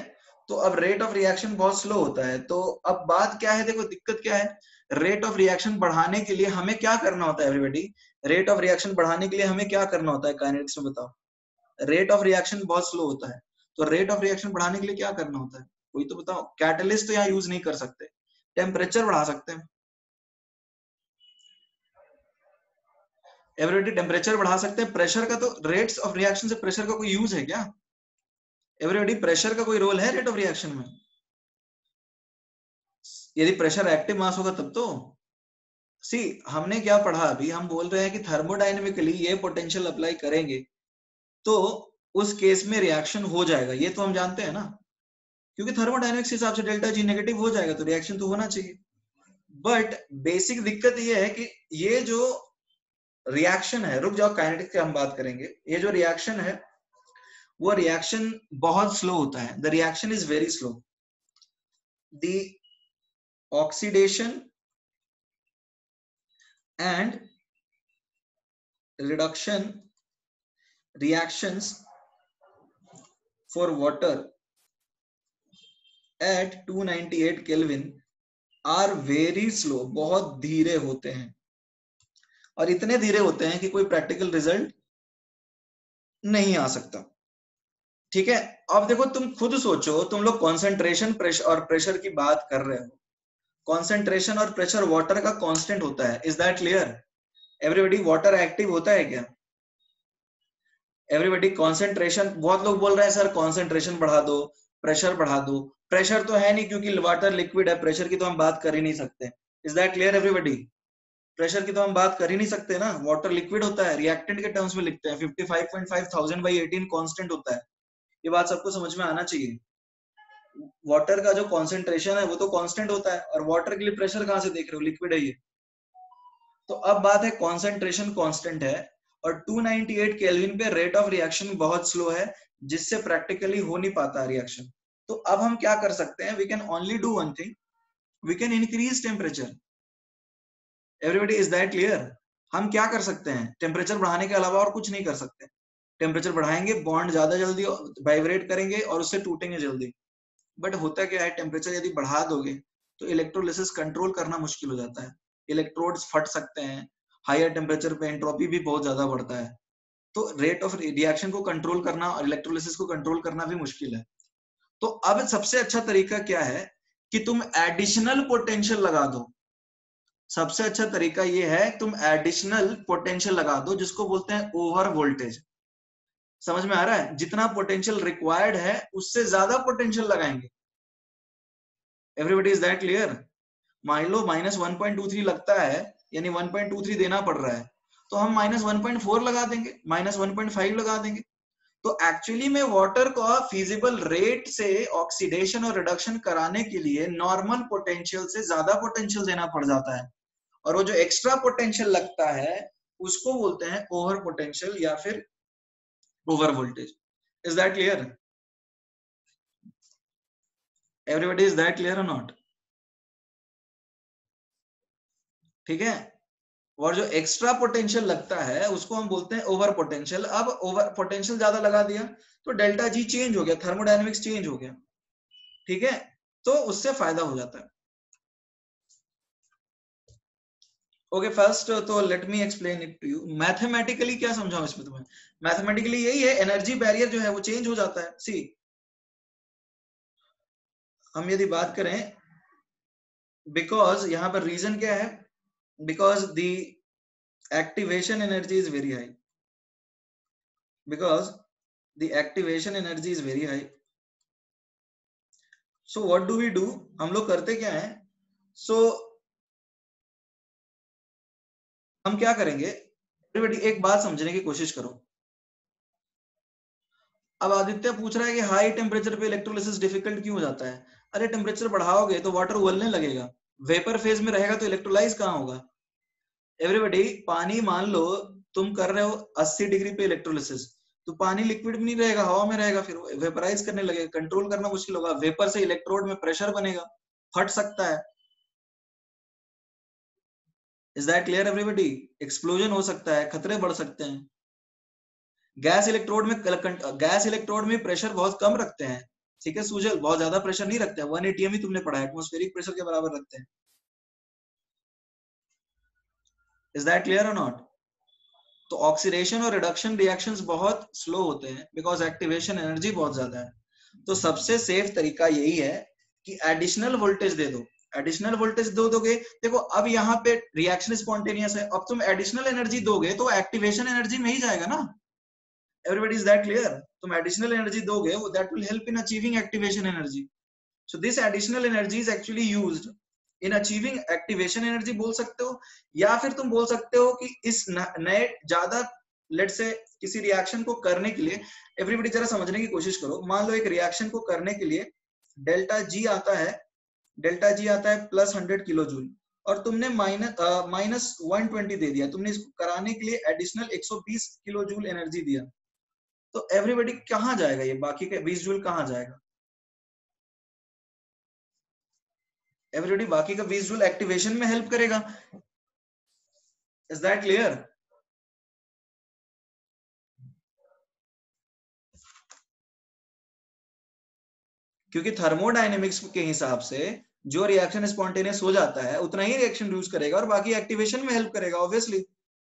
तो अब रेट ऑफ रिएक्शन बहुत स्लो होता है, तो अब बात क्या है, देखो दिक्कत क्या है, रेट ऑफ रिएक्शन बढ़ाने के लिए हमें क्या करना होता है एवरीबॉडी, रेट ऑफ रिएक्शन बढ़ाने के लिए हमें क्या करना होता है काइनेटिक्स में बताओ। रेट ऑफ रिएक्शन बहुत स्लो होता है, तो रेट ऑफ रिएक्शन बढ़ाने के लिए क्या करना होता है, कोई तो बताओ। कैटलिस्ट तो यहाँ यूज नहीं कर सकते, टेम्परेचर बढ़ा सकते हैं एवरीबॉडी, टेम्परेचर बढ़ा सकते हैं। प्रेशर का तो, रेट्स ऑफ रिएक्शन से प्रेशर का कोई यूज है क्या एवरीबॉडी? प्रेशर का कोई रोल है रेट ऑफ रिएक्शन में? यदि प्रेशर एक्टिव मास होगा तब तो। सी, हमने क्या पढ़ा अभी, हम बोल रहे हैं कि थर्मोडायनेमिकली ये पोटेंशियल अप्लाई करेंगे तो उस केस में रिएक्शन हो जाएगा, ये तो हम जानते हैं ना, क्योंकि थर्मोडायनेमिक्स के हिसाब से डेल्टा जी नेगेटिव हो जाएगा तो रिएक्शन तो होना चाहिए। बट बेसिक दिक्कत ये है कि ये जो रिएक्शन है, रुक जाओ काइनेटिक्स की हम बात करेंगे, ये जो रिएक्शन है वो रिएक्शन बहुत स्लो होता है, the reaction is very slow. The oxidation and reduction reactions for water at 298 Kelvin are very slow, बहुत धीरे होते हैं, और इतने धीरे होते हैं कि कोई प्रैक्टिकल रिजल्ट नहीं आ सकता, ठीक है। अब देखो तुम खुद सोचो, तुम लोग कॉन्सेंट्रेशन प्रेशर और प्रेशर की बात कर रहे हो, कॉन्सेंट्रेशन और प्रेशर वाटर का कांस्टेंट होता है, is that clear everybody? Water active होता है क्या एवरीबॉडी? कॉन्सेंट्रेशन, बहुत लोग बोल रहे हैं सर कॉन्सेंट्रेशन बढ़ा दो, प्रेशर बढ़ा दो, प्रेशर तो है नहीं क्योंकि वाटर लिक्विड है, प्रेशर की तो हम बात कर ही नहीं सकते, is that clear everybody? Pressure की तो हम बात कर ही नहीं सकते ना, वाटर लिक्विड होता है, रिएक्टेंट के टर्म्स में लिखते हैं 55.5 1000/18 कांस्टेंट होता है, ये बात सबको समझ में आना चाहिए। वाटर का जो कॉन्सेंट्रेशन है वो तो कांस्टेंट होता है, और वाटर के लिए प्रेशर कहां से देख रहे हो, लिक्विड है ये। तो अब बात है कॉन्सेंट्रेशन कांस्टेंट है और 298 केल्विन पे रेट ऑफ रिएक्शन बहुत स्लो है, जिससे प्रैक्टिकली हो नहीं पाता रिएक्शन। तो अब हम क्या कर सकते हैं, we can only do one thing, we can increase temperature. Everybody, is that clear? हम क्या कर सकते हैं, टेम्परेचर बढ़ाने के अलावा और कुछ नहीं कर सकते। टेम्परेचर बढ़ाएंगे, बॉन्ड ज्यादा जल्दी वाइब्रेट करेंगे और उससे टूटेंगे जल्दी। बट होता क्या है, टेम्परेचर यदि बढ़ा दोगे तो इलेक्ट्रोलिसिस कंट्रोल करना मुश्किल हो जाता है, इलेक्ट्रोड्स फट सकते हैं, हायर टेम्परेचर पे एंट्रोपी भी बहुत ज्यादा बढ़ता है, तो रेट ऑफ रिएक्शन को कंट्रोल करना और इलेक्ट्रोलिसिस को कंट्रोल करना भी मुश्किल है। तो अब सबसे अच्छा तरीका क्या है कि तुम एडिशनल पोटेंशियल लगा दो। सबसे अच्छा तरीका ये है तुम एडिशनल पोटेंशियल लगा दो, जिसको बोलते हैं ओवर वोल्टेज। समझ में आ रहा है? जितना पोटेंशियल रिक्वायर्ड है उससे ज्यादा पोटेंशियल लगाएंगे। Everybody, is that clear? मान लो -1.23 लगता है, यानी 1.23 देना पड़ रहा है, तो हम -1.4 लगा देंगे, -1.5 लगा देंगे। तो एक्चुअली में वाटर का फिजिबल रेट से ऑक्सीडेशन और रिडक्शन कराने के लिए नॉर्मल पोटेंशियल से ज्यादा पोटेंशियल देना पड़ जाता है, और वो जो एक्स्ट्रा पोटेंशियल लगता है उसको बोलते हैं ओवर पोटेंशियल या फिर over voltage. Is that clear? Everybody, is that clear और नॉट? ठीक है। और जो एक्स्ट्रा पोटेंशियल लगता है उसको हम बोलते हैं ओवर पोटेंशियल। अब ओवर पोटेंशियल ज्यादा लगा दिया तो डेल्टा जी चेंज हो गया, थर्मोडायनेमिक्स चेंज हो गया। ठीक है, तो उससे फायदा हो जाता है। ओके, फर्स्ट तो let me explain it to you. Mathematically क्या समझाऊं इसमें तुम्हें? मैथमेटिकली यही है, एनर्जी बैरियर जो है वो चेंज हो जाता है। सी, हम यदि बात करें, बिकॉज यहां पर रीजन क्या है, because the activation energy is very high, because the activation energy is very high. So what do we do? हम लोग करते क्या है? So हम क्या करेंगे, everybody एक बात समझने की कोशिश करो। अब आदित्य पूछ रहा है कि हाई टेम्परेचर पे इलेक्ट्रोलिसिस डिफिकल्ट क्यों हो जाता है? अरे टेम्परेचर बढ़ाओगे तो वाटर उबलने लगेगा, वेपर फेज में रहेगा तो इलेक्ट्रोलाइज कहाँ होगा? एवरीबॉडी, पानी मान लो तुम कर रहे हो 80 डिग्री पे इलेक्ट्रोलिसिस, तो पानी लिक्विड में नहीं रहेगा, हवा में रहेगा, फिर वेपराइज करने लगेगा, कंट्रोल करना मुश्किल होगा, वेपर से इलेक्ट्रोड में प्रेशर बनेगा, फट सकता है। Is that clear everybody? Explosion हो सकता है, खतरे बढ़ सकते हैं। गैस इलेक्ट्रोड में प्रेशर बहुत कम रखते हैं, ठीक है सुजल, बहुत ज्यादा प्रेशर नहीं रखते हैं, 1 atm ही तुमने पढ़ा है, एटमॉस्फेरिक प्रेशर के बराबर रखते हैं। इज दैट क्लियर और नॉट? तो ऑक्सीडेशन और रिडक्शन रिएक्शंस बहुत स्लो होते हैं बिकॉज एक्टिवेशन एनर्जी बहुत ज्यादा है। तो सबसे सेफ तरीका यही है कि एडिशनल वोल्टेज दे दो। एडिशनल वोल्टेज दोगे, देखो अब यहाँ पे रिएक्शन स्पॉन्टेनियस है, अब तुम एडिशनल एनर्जी दोगे तो एक्टिवेशन एनर्जी में ही जाएगा ना। Everybody, is that clear? तुम एडिशनल एनर्जी दोगे, वो that will help in achieving activation energy. So this additional energy is actually used in achieving activation energy बोल सकते हो, या फिर तुम बोल सकते हो कि इस नए ज्यादा लेट से किसी रिएक्शन को करने के लिए, एवरीबॉडी जरा समझने की कोशिश करो। मान लो एक रिएक्शन को करने के लिए डेल्टा जी आता है, डेल्टा जी आता है +100 किलो जूल, और तुमने -120 दे दिया, तुमने इसको कराने के लिए एडिशनल 120 किलो जूल एनर्जी दिया, तो एवरीबॉडी कहाँ जाएगा ये बाकी का 20 जूल कहाँ जाएगा? एवरीबॉडी, बाकी का 20 जूल एक्टिवेशन में हेल्प करेगा। Is that clear? क्योंकि थर्मोडायनेमिक्स के हिसाब से जो रिएक्शन स्पॉन्टेनियस हो जाता है उतना ही रिएक्शन यूज करेगा और बाकी एक्टिवेशन में हेल्प करेगा। ऑब्वियसली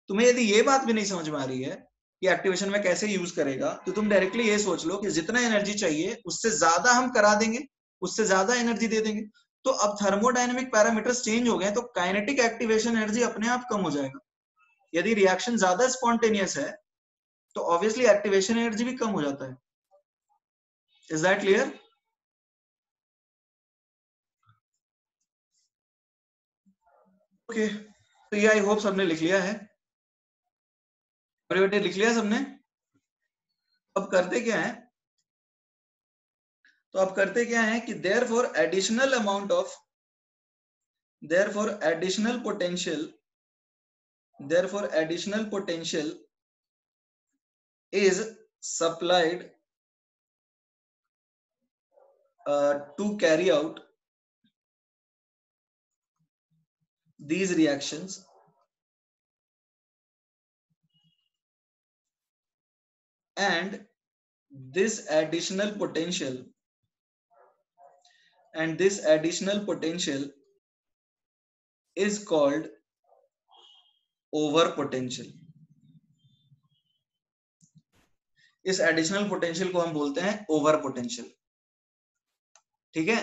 तुम्हें यदि ये बात भी नहीं समझ में आ रही है कि एक्टिवेशन में कैसे यूज करेगा, तो तुम डायरेक्टली ये सोच लो कि जितना एनर्जी चाहिए उससे ज्यादा हम करा देंगे, उससे ज्यादा एनर्जी दे देंगे। तो अब थर्मोडायनेमिक पैरामीटर्स चेंज हो गए, तो काइनेटिक एक्टिवेशन एनर्जी अपने आप कम हो जाएगा। यदि रिएक्शन ज्यादा स्पॉन्टेनियस है तो ऑब्वियसली एक्टिवेशन एनर्जी भी कम हो जाता है। Is that clear? ओके, तो ये आई होप सबने लिख लिया है, बेटे लिख लिया सबने। अब करते क्या है, तो अब करते क्या है कि therefore additional amount of, therefore additional potential, therefore additional potential is supplied to carry out these reactions, and this additional potential, and this additional potential is called over potential. इस एडिशनल पोटेंशियल को हम बोलते हैं over potential. ठीक है,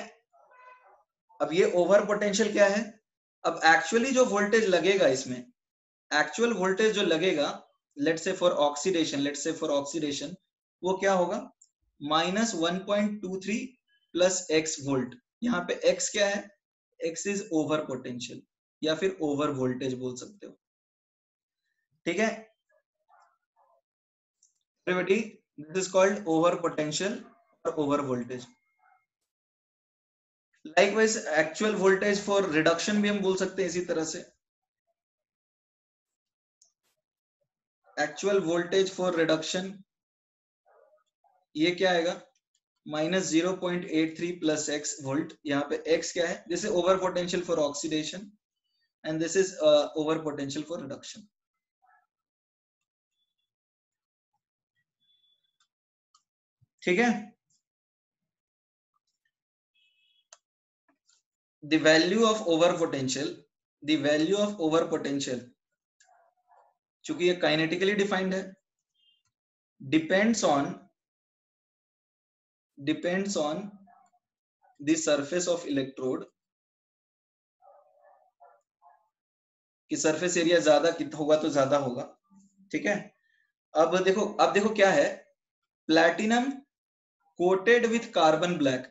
अब ये over potential क्या है? अब एक्चुअली जो वोल्टेज लगेगा इसमें, एक्चुअल वोल्टेज जो लगेगा let's say for oxidation, let's say for oxidation, वो क्या होगा? -1.23 + x वोल्ट। यहाँ पे x क्या है? X इज ओवर पोटेंशियल या फिर ओवर वोल्टेज बोल सकते हो, ठीक है everybody, this is called over potential और over voltage. Likewise actual voltage for reduction भी हम बोल सकते हैं इसी तरह से, एक्चुअल वोल्टेज फॉर रिडक्शन ये क्या आएगा, -0.83 प्लस एक्स वोल्ट, यहाँ पे एक्स क्या है, this is over potential for oxidation and this is over potential for reduction. ठीक है, the value of over potential, the value of over potential चूंकि ये काइनेटिकली डिफाइंड है, depends on the surface of electrode, कि surface area ज्यादा कितना होगा तो ज्यादा होगा, ठीक है। अब देखो क्या है, platinum coated with carbon black,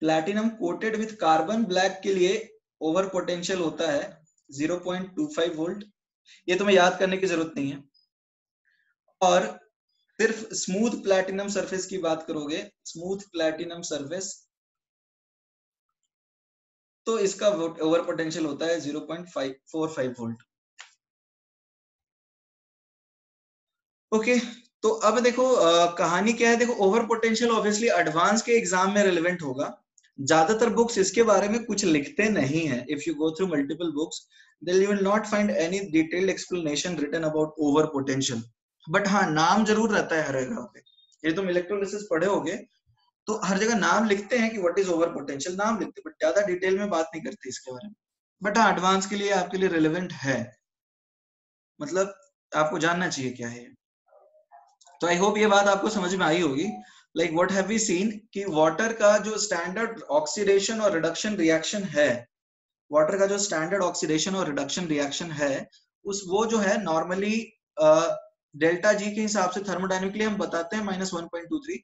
platinum coated with carbon black के लिए ओवर पोटेंशियल होता है 0.25 वोल्ट, ये तुम्हें याद करने की जरूरत नहीं है। और सिर्फ स्मूथ प्लैटिनम सरफेस की बात करोगे, स्मूथ प्लैटिनम सरफेस, तो इसका ओवर पोटेंशियल होता है 0.45 वोल्ट। ओके, तो अब देखो कहानी क्या है, देखो ओवर पोटेंशियल ऑब्वियसली एडवांस के एग्जाम में रिलेवेंट होगा, ज्यादातर बुक्स इसके बारे में कुछ लिखते नहीं है। If you go through multiple books then you will not find any detailed explanation written about over potential, but हाँ नाम जरूर रहता है हर जगह पे। ये तुम इलेक्ट्रोलिसिस पढ़े होगे तो हर जगह नाम लिखते हैं कि व्हाट इज ओवर पोटेंशियल, नाम लिखते हैं, बट ज्यादा डिटेल में बात नहीं करते इसके बारे में। बट हाँ एडवांस के लिए आपके लिए रिलेवेंट है, मतलब आपको जानना चाहिए क्या है। तो आई होप ये बात आपको समझ में आई होगी। Like what have we seen कि वाटर का जो स्टैंडर्ड ऑक्सीडेशन और रिडक्शन रिएक्शन है, वाटर का जो स्टैंडर्ड ऑक्सीडेशन और रिडक्शन रिएक्शन है उस वो जो है नॉर्मली डेल्टा जी के हिसाब से थर्मोडायनेमिकली हम बताते हैं -1.23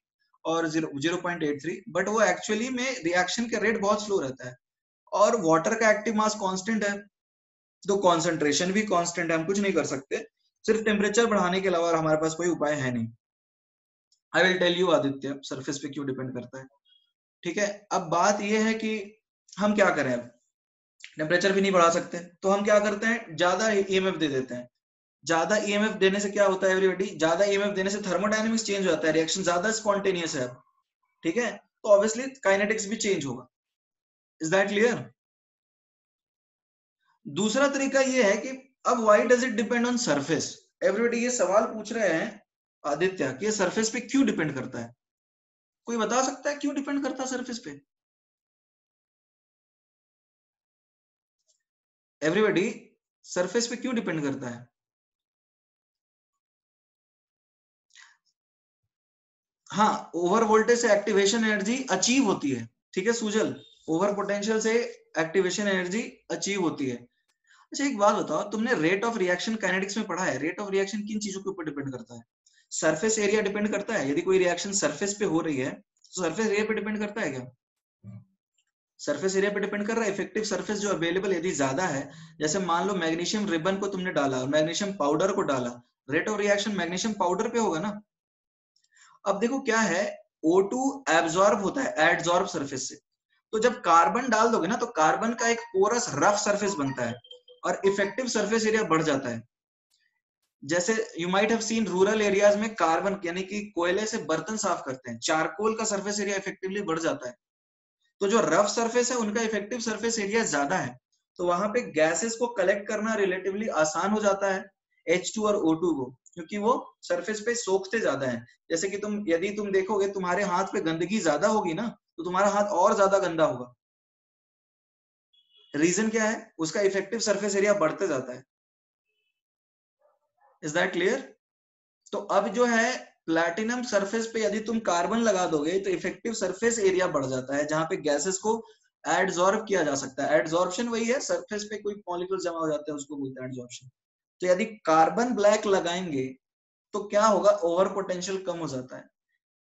और 0.83, बट वो एक्चुअली में रिएक्शन का रेट बहुत स्लो रहता है और वाटर का एक्टिव मास कांस्टेंट है तो कॉन्सेंट्रेशन भी कांस्टेंट है, हम कुछ नहीं कर सकते, सिर्फ टेम्परेचर बढ़ाने के अलावा हमारे पास कोई उपाय है नहीं। I will tell you Aditya surface पे क्यों डिपेंड करता है, ठीक है। अब बात ये है कि हम क्या करें, अब टेम्परेचर भी नहीं बढ़ा सकते तो हम क्या करते हैं, ज्यादा ईएमएफ दे देते हैं। ज्यादा ईएमएफ देने से क्या होता है एवरीबॉडी, ज्यादा ईएमएफ देने से थर्मोडायनेमिक्स चेंज हो जाता है, रिएक्शन ज्यादा स्पॉन्टेनियस है, ठीक है, तो ऑब्वियसली काइनेटिक्स भी चेंज होगा। Is that clear? दूसरा तरीका ये है कि अब why does it depend on surface, everybody ये सवाल पूछ रहे हैं आदित्य कि ये सरफेस पे क्यों डिपेंड करता है, कोई बता सकता है क्यों डिपेंड करता है सरफेस पे? एवरीबॉडी सरफेस पे क्यों डिपेंड करता है? हाँ, ओवर वोल्टेज से एक्टिवेशन एनर्जी अचीव होती है, ठीक है सुजल, ओवर पोटेंशियल से एक्टिवेशन एनर्जी अचीव होती है। अच्छा एक बात बताओ, तुमने रेट ऑफ रिएक्शन काइनेटिक्स में पढ़ा है, रेट ऑफ रिएक्शन किन चीजों के ऊपर डिपेंड करता है? सरफेस एरिया डिपेंड करता है, यदि कोई रिएक्शन सरफेस पे हो रही है तो सरफेस एरिया पे डिपेंड करता है क्या? सरफेस एरिया पे डिपेंड कर रहा है, इफेक्टिव सरफेस जो अवेलेबल यदि ज्यादा है, जैसे मान लो मैग्नीशियम रिबन को तुमने डाला और मैग्नीशियम पाउडर को डाला, rate of reaction magnesium powder पे होगा ना। अब देखो क्या है, O2 एब्जॉर्ब होता है एडजॉर्ब सरफेस से, तो जब कार्बन डाल दोगे ना तो कार्बन का एक पोरस रफ सरफेस बनता है और इफेक्टिव सरफेस एरिया बढ़ जाता है। जैसे you might have seen rural areas में कार्बन यानी कि कोयले से बर्तन साफ करते हैं, चारकोल का सरफेस एरिया इफेक्टिवली बढ़ जाता है, तो जो रफ सरफेस है उनका इफेक्टिव सरफेस एरिया ज्यादा है, तो वहां पे गैसेस को कलेक्ट करना रिलेटिवली आसान हो जाता है H2 और O2 को, क्योंकि वो सरफेस पे सोखते ज्यादा है। जैसे कि यदि तुम देखोगे तुम्हारे हाथ पे गंदगी ज्यादा होगी ना तो तुम्हारा हाथ और ज्यादा गंदा होगा, रीजन क्या है, उसका इफेक्टिव सरफेस एरिया बढ़ते जाता है। Is that clear? तो अब जो है प्लैटिनम सरफेस पे यदि तुम कार्बन लगा दोगे तो इफेक्टिव सरफेस एरिया बढ़ जाता है, जहां पे गैसेस को एडजॉर्ब किया जा सकता है। एडजॉर्प्शन वही है, सरफेस पे कोई मॉलिक्यूल जमा हो जाते हैं उसको बोलते हैं एडजॉर्प्शन। तो यदि कार्बन ब्लैक लगाएंगे तो क्या होगा, ओवर पोटेंशियल कम हो जाता है,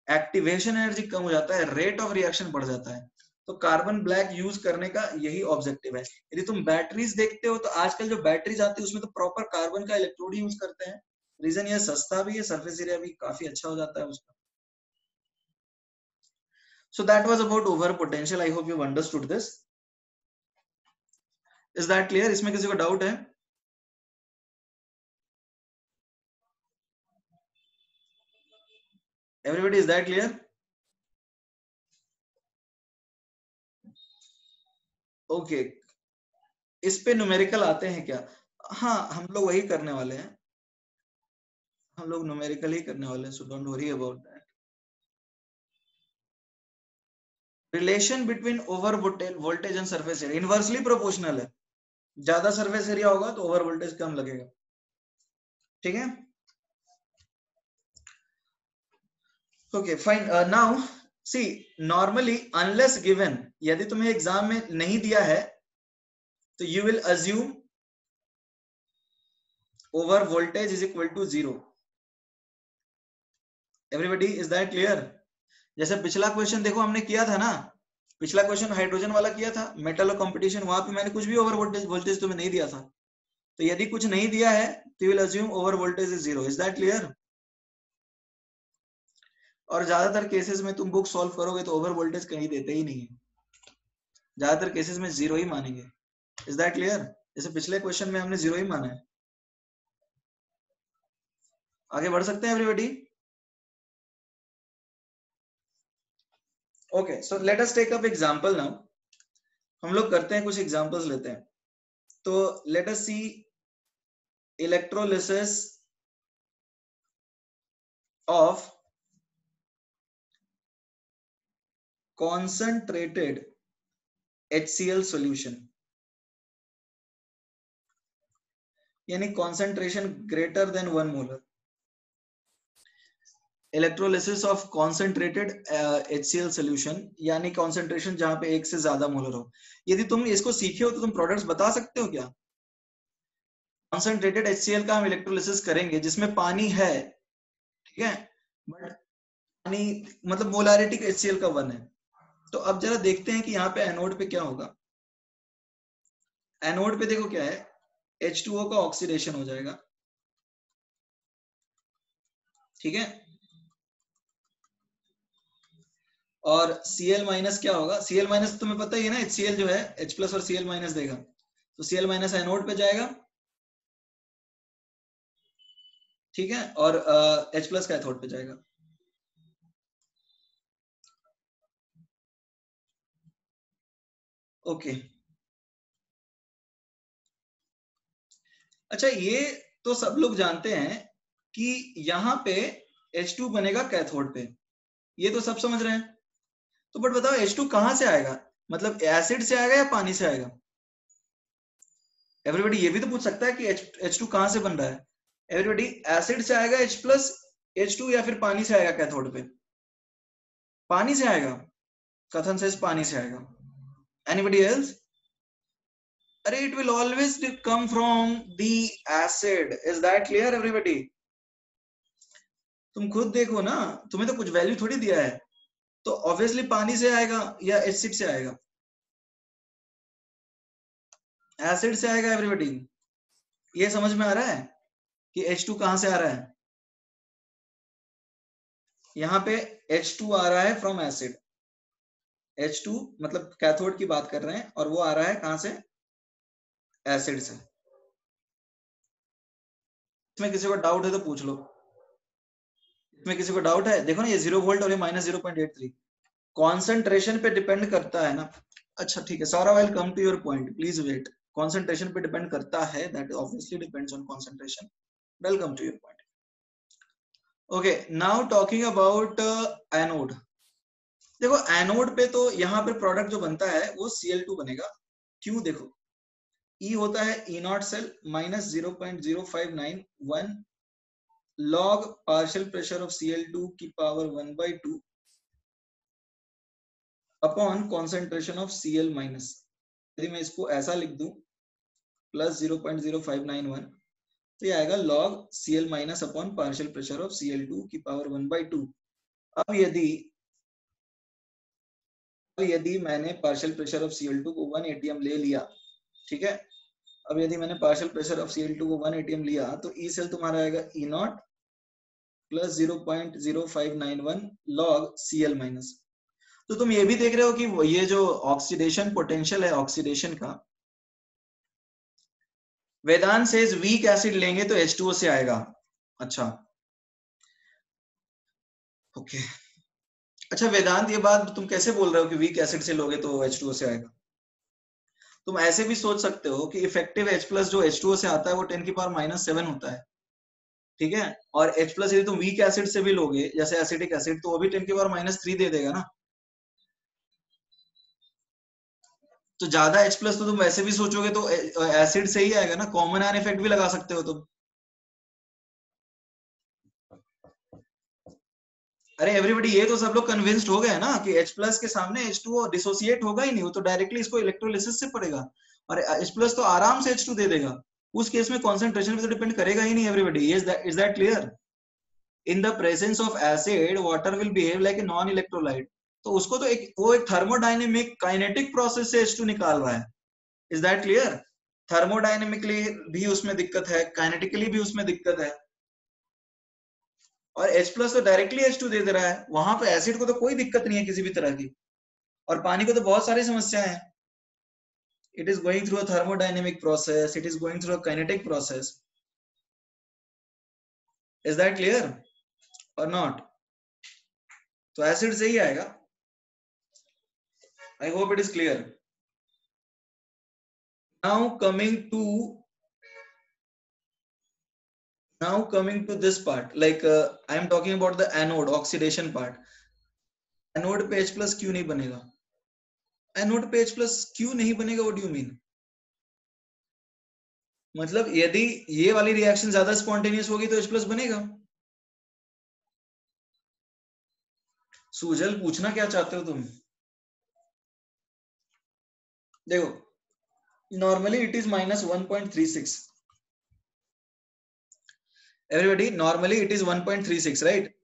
एक्टिवेशन एनर्जी कम हो जाता है, रेट ऑफ रिएक्शन बढ़ जाता है। तो कार्बन ब्लैक यूज करने का यही ऑब्जेक्टिव है। यदि तुम बैटरीज देखते हो तो आजकल जो बैटरीज आती है उसमें तो प्रॉपर कार्बन का इलेक्ट्रोड यूज करते हैं। रीजन ये सस्ता भी है, सरफेस एरिया भी काफी अच्छा हो जाता है उसका। So that was about over potential. I hope you've understood this. Is that clear? इसमें किसी को डाउट है? Everybody, is that clear? Okay. इस पे न्यूमेरिकल आते हैं क्या? हाँ, हम लोग वही करने वाले हैं, हम लोग न्यूमेरिकल ही करने वाले हैं, so don't worry about that. Relation between over voltage and surface area inversely proportional है। ज्यादा सरफेस एरिया होगा तो ओवर वोल्टेज कम लगेगा। ठीक है, okay fine. Now see, normally unless given, यदि तुम्हें एग्जाम में नहीं दिया है तो you will assume over voltage is equal to 0। Everybody, is that clear? जैसे पिछला क्वेश्चन देखो हमने किया था ना, पिछला क्वेश्चन हाइड्रोजन वाला किया था, मेटल और कंपटीशन, वहां पे मैंने कुछ भी ओवर वोल्टेज तुम्हें नहीं दिया था। तो यदि कुछ नहीं दिया है तो you will assume over voltage is 0। Is that clear? और ज्यादातर केसेस में तुम बुक सॉल्व करोगे तो ओवर वोल्टेज कहीं देते ही नहीं है, ज्यादातर केसेस में 0 ही मानेंगे। Is that clear? जैसे पिछले क्वेश्चन में हमने 0 ही माना है। आगे बढ़ सकते हैं everybody? Okay, so let us take up example now. हम लोग करते हैं, कुछ एग्जांपल्स लेते हैं। तो let us see electrolysis of concentrated HCl solution, यानी concentration greater than 1 molar। Electrolysis of concentrated HCl solution, यानी कॉन्सेंट्रेशन जहां पे 1 से ज्यादा मोलर हो। यदि तुम इसको सीखे हो तो तुम प्रोडक्ट्स बता सकते हो क्या? कॉन्सेंट्रेटेड HCl का हम इलेक्ट्रोलिसिस करेंगे जिसमें पानी है, ठीक है, बट पानी मतलब मोलारिटी HCl का 1 है। तो अब जरा देखते हैं कि यहाँ पे एनोड पे क्या होगा। एनोड पे देखो क्या है, H2O का ऑक्सीडेशन हो जाएगा, ठीक है, और Cl माइनस क्या होगा? Cl माइनस तुम्हें पता ही है ना, HCl जो है H प्लस और Cl माइनस देगा, तो Cl माइनस एनोड पे जाएगा, ठीक है, और H प्लस कैथोड पे जाएगा। ओके, अच्छा ये तो सब लोग जानते हैं कि यहाँ पे H2 बनेगा कैथोड पे, ये तो सब समझ रहे हैं। तो बट बताओ H2 कहां से आएगा? मतलब एसिड से आएगा या पानी से आएगा? एवरीबॉडी ये भी तो पूछ सकता है कि H2 कहां से बन रहा है। एवरीबॉडी, एसिड से आएगा H प्लस H2 या फिर पानी से आएगा कैथोड पे? पानी से आएगा, कथन से पानी से आएगा। Anybody else? अरे it will always come from the acid. Is that clear everybody? तुम खुद देखो ना, तुम्हें तो कुछ वैल्यू थोड़ी दिया है, तो ऑब्वियसली पानी से आएगा या एसिड से आएगा? एसिड से आएगा एवरीबॉडी। ये समझ में आ रहा है कि H2 कहां से आ रहा है? यहाँ पे H2 आ रहा है फ्रॉम एसिड। H2 मतलब कैथोड की बात कर रहे हैं, और वो आ रहा है कहां से? एसिड से। इसमें किसी को डाउट है तो पूछ लो। इसमें किसी को डाउट है? देखो ना, ये 0 वोल्ट और ये -0.83 कॉन्सेंट्रेशन पे डिपेंड करता है ना। अच्छा ठीक है, Sara will come to your point, please wait. Concentration पे डिपेंड करता है, that obviously depends on concentration. Welcome to your point. Okay, now talking about anode. देखो एनोड पे तो यहाँ पे प्रोडक्ट जो बनता है वो Cl2 बनेगा। क्यों? देखो E होता है E0 cell -0.0591 log partial pressure of Cl2 की power 1/2 upon concentration of Cl minus. यदि मैं इसको ऐसा लिख दूं +0.0591, तो ये आएगा log Cl minus upon partial pressure of Cl2 की पावर 1/2। अब यदि यदि मैंने पार्शियल प्रेशर ऑफ Cl2 को 1 atm ले लिया, ठीक है, अब यदि मैंने पार्शियल प्रेशर ऑफ Cl2 को 1 atm लिया तो ई सेल तुम्हारा आएगा E0 plus 0.0591 log Cl minus. तो तुम ये भी देख रहे हो कि ये जो ऑक्सीडेशन पोटेंशियल है ऑक्सीडेशन का, वेदांत सेज वीक एसिड लेंगे तो H2O से आएगा। अच्छा ओके, अच्छा वेदांत ये बात तुम कैसे बोल रहे हो कि वीक एसिड से लोगे तो H2O से आएगा? तुम ऐसे भी सोच सकते हो कि इफेक्टिव H प्लस जो H2O से आता है वो 10 की पावर -7 होता है, ठीक है, और H प्लस यदि तुम वीक एसिड से भी लोगे जैसे एसिटिक एसिड तो वो भी 10 की पावर -3 दे देगा ना। तो ज्यादा H प्लस तो तुम वैसे भी सोचोगे तो एसिड से ही आएगा ना, कॉमन आयन इफेक्ट भी लगा सकते हो तुम। अरे एवरीबॉडी, ये तो सब लोग कन्विंस्ड हो गए ना कि H प्लस के सामने H2O डिसोसिएट होगा ही नहीं, वो तो डायरेक्टली इसको इलेक्ट्रोलिसिस से पड़ेगा, और H प्लस तो आराम से H2 दे देगा। उस केस में कॉन्सेंट्रेशन पे तो डिपेंड करेगा ही नहीं everybody. Is that clear? In the presence of acid water will behave like a non electrolyte, तो उसको तो वो एक थर्मोडायनेमिक काइनेटिक प्रोसेस से H2 निकाल रहा है। Is that clear? थर्मोडायनेमिकली भी उसमें दिक्कत है, काइनेटिकली भी उसमें दिक्कत है, और H प्लस तो डायरेक्टली H2 दे रहा है। वहां पे एसिड को तो कोई दिक्कत नहीं है किसी भी तरह की, और पानी को तो बहुत सारी समस्याएं हैं। It is going through a thermodynamic process, it is going through a kinetic process. Is that clear और नॉट? तो एसिड से ही आएगा। आई hope it is clear. Now coming to this part, like I am talking about the anode oxidation part. Anode पे H plus क्यों नहीं बनेगा? Anode पे H plus क्यों नहीं बनेगा? What do you mean? मतलब यदि ये वाली रिएक्शन ज्यादा स्पॉन्टेनियस होगी तो H प्लस बनेगा। सुजल, पूछना क्या चाहते हो तुम? देखो normally it is -1.36, everybody, normally it is 1.36, right?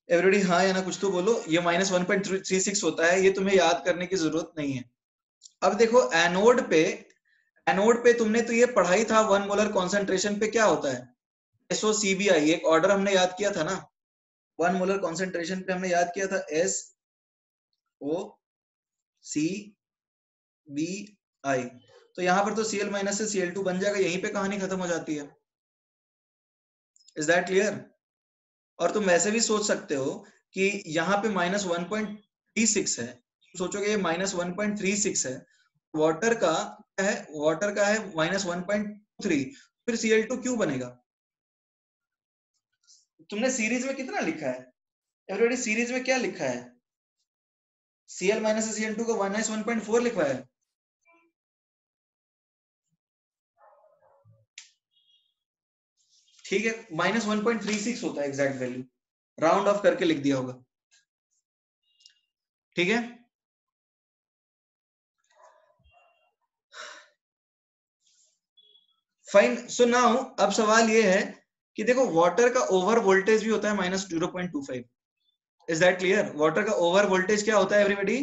Everybody हाँ या ना कुछ तो बोलो। ये -1.36 होता है, ये तुम्हें याद करने की जरूरत नहीं है। अब देखो एनोड पे तुमने तो ये पढ़ाई था 1 मोलर कॉन्सेंट्रेशन पे क्या होता है, SOCBI, एक ऑर्डर हमने याद किया था ना। 1 मोलर कॉन्सेंट्रेशन पे हमने याद किया था SOCBI। तो यहाँ पर तो Cl माइनस से Cl2 बन जाएगा, यहीं पे कहानी खत्म हो जाती है। Is that clear? और तुम वैसे भी सोच सकते हो कि यहाँ पे -1.36 है, सोचोगे ये -1.36 है, वाटर का है, वाटर का है -1.3, फिर Cl2 क्यों बनेगा? तुमने सीरीज में कितना लिखा है एवरीबॉडी? सीरीज में क्या लिखा है? Cl माइनस Cl2 को -1.4 लिखा है। ठीक है, -1.36 होता है एग्जैक्ट वैल्यू, राउंड ऑफ करके लिख दिया होगा, ठीक है। फाइन, सो नाउ अब सवाल ये है कि देखो वाटर का ओवर वोल्टेज भी होता है -0.25। Is that clear? वाटर का ओवर वोल्टेज क्या होता है एवरीबॉडी?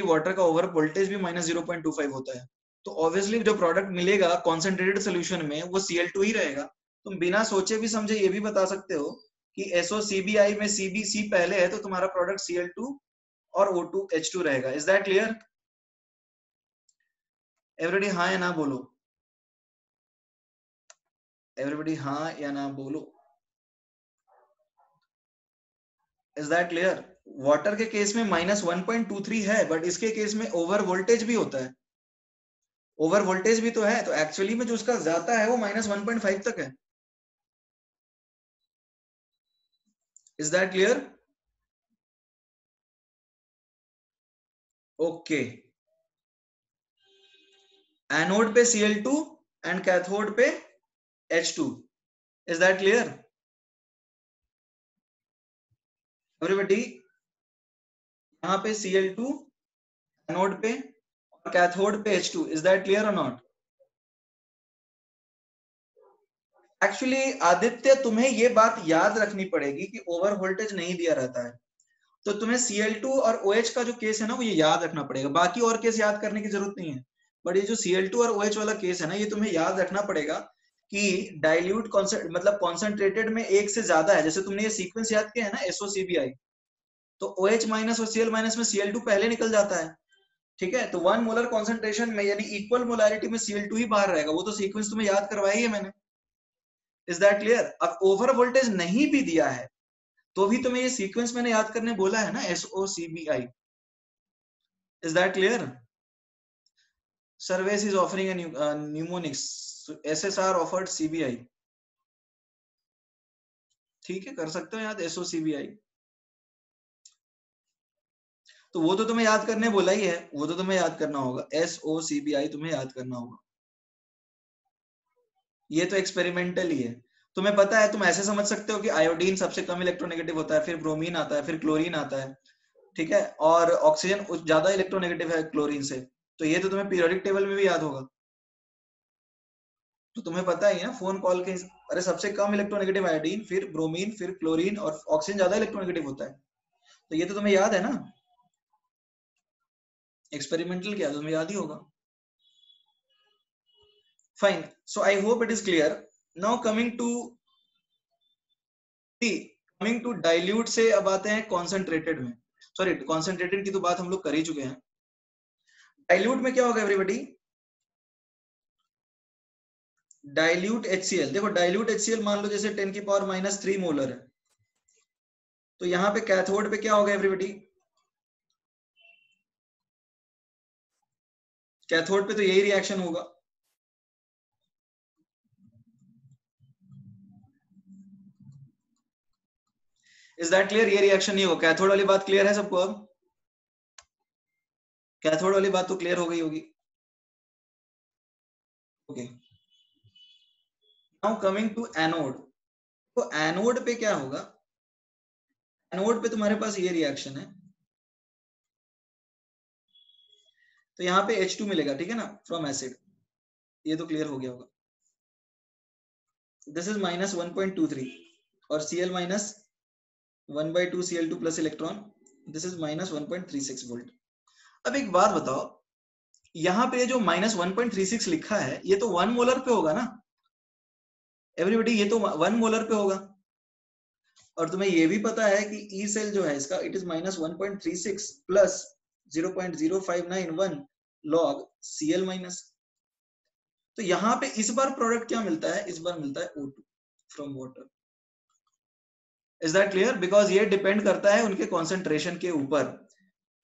वाटर का ओवर वोल्टेज भी -0.25 होता है। तो ऑब्वियसली जो प्रोडक्ट मिलेगा कॉन्सेंट्रेटेड सोल्यूशन में वो Cl2 ही रहेगा। तुम बिना सोचे भी समझे ये भी बता सकते हो कि SOCBI में CbC पहले है तो तुम्हारा प्रोडक्ट Cl2 और O2 H2 रहेगा। Is that clear? एवरीबॉडी हाँ या ना बोलो, एवरीबॉडी हाँ या ना बोलो। Is that clear? वाटर के केस में -1.23 है, बट इसके केस में ओवर वोल्टेज भी होता है, ओवर वोल्टेज भी तो है, तो एक्चुअली में जो उसका जाता है वो -1.5 तक है। Is that clear? Okay, anode पे Cl2 एंड कैथोड पे H2। Is that clear everybody? यहाँ पे Cl2 एनोड पे और कैथोड पे H2। इज दैट क्लियर और नॉट? एक्चुअली आदित्य, तुम्हें ये बात याद रखनी पड़ेगी कि ओवर वोल्टेज नहीं दिया रहता है। तो तुम्हें Cl2 और OH का जो केस है ना वो ये याद रखना पड़ेगा, बाकी और केस याद करने की जरूरत नहीं है, बट ये जो Cl2 और OH वाला केस है ना ये तुम्हें याद रखना पड़ेगा कि डाइल्यूट मतलब कॉन्सेंट्रेटेड में एक से ज्यादा है। जैसे तुमने ये सीक्वेंस याद किया है ना SOCBI, तो OH माइनस और Cl माइनस में Cl2 पहले निकल जाता है, ठीक है, तो 1 मोलर कॉन्सेंट्रेशन में यानी इक्वल मोलैरिटी में Cl2 ही बाहर रहेगा, वो तो सीक्वेंस तुम्हें याद करवाई है मैंने। Is that clear? अब ओवर वोल्टेज नहीं भी दिया है तो भी तुम्हें ये सीक्वेंस मैंने याद करने बोला है ना, SOCBI। Is that clear? Sarvesh is offering mnemonics, SSR offered CBI, ठीक है, कर सकते हो याद SOCBI। तो वो तो तुम्हें याद करने बोला ही है, वो तो तुम्हें याद करना होगा, SOCBI तुम्हें याद करना होगा, ये तो एक्सपेरिमेंटल ही है। तुम्हें पता है, तुम ऐसे समझ सकते हो कि आयोडीन सबसे कम इलेक्ट्रोनेगेटिव होता है, फिर ब्रोमीन आता है, फिर क्लोरीन आता है, ठीक है, और ऑक्सीजन ज्यादा इलेक्ट्रोनेगेटिव है क्लोरीन से, तो ये तो तुम्हें पीरियोडिक टेबल में भी याद होगा। तो तुम्हें पता ही है ना फोन कॉल के, अरे सबसे कम इलेक्ट्रोनेगेटिव आयोडीन, फिर ब्रोमीन, फिर क्लोरीन, और ऑक्सीजन ज्यादा इलेक्ट्रोनेगेटिव होता है, तो ये तो तुम्हें याद है ना, एक्सपेरिमेंटल क्या तुम्हें याद ही होगा। Fine, so I hope it is clear. Now coming to dilute से अब आते हैं कॉन्सेंट्रेटेड में। सॉरी, कॉन्सेंट्रेटेड की तो बात हम लोग कर ही चुके हैं। डाइल्यूट में क्या होगा एवरीबॉडी? डाइल्यूट HCl, देखो डाइल्यूट HCl मान लो जैसे 10 की पावर -3 मोलर है, तो यहाँ पे कैथोड पे क्या होगा एवरीबॉडी? कैथोड पे तो यही रिएक्शन होगा। Is that clear? ये रिएक्शन नहीं होगा, कैथोड वाली बात क्लियर है सबको? अब कैथोड वाली बात तो क्लियर हो गई होगी। Okay, now coming to anode. तो एनोड पे क्या होगा? एनोड पे तुम्हारे पास ये रिएक्शन है, तो यहाँ पे H2 मिलेगा, ठीक है ना, फ्रॉम एसिड, ये तो क्लियर हो गया होगा। दिस इज -1.23 और Cl minus 1/2 Cl2 plus electron, this is -1.36 volt. अब एक बात बताओ, यहाँ पे जो -1.36 लिखा है ये तो 1 मोलर पे होगा ना एवरीबॉडी, ये तो 1 मोलर पे होगा, और तुम्हें ये भी पता है कि ई सेल जो है इसका it is -1.36 plus 0.0591 log Cl minus. तो यहाँ पे इस बार प्रोडक्ट क्या मिलता है? इस बार मिलता है O2 from water. Is that clear? Because ये डिपेंड करता है उनके कॉन्सेंट्रेशन के ऊपर।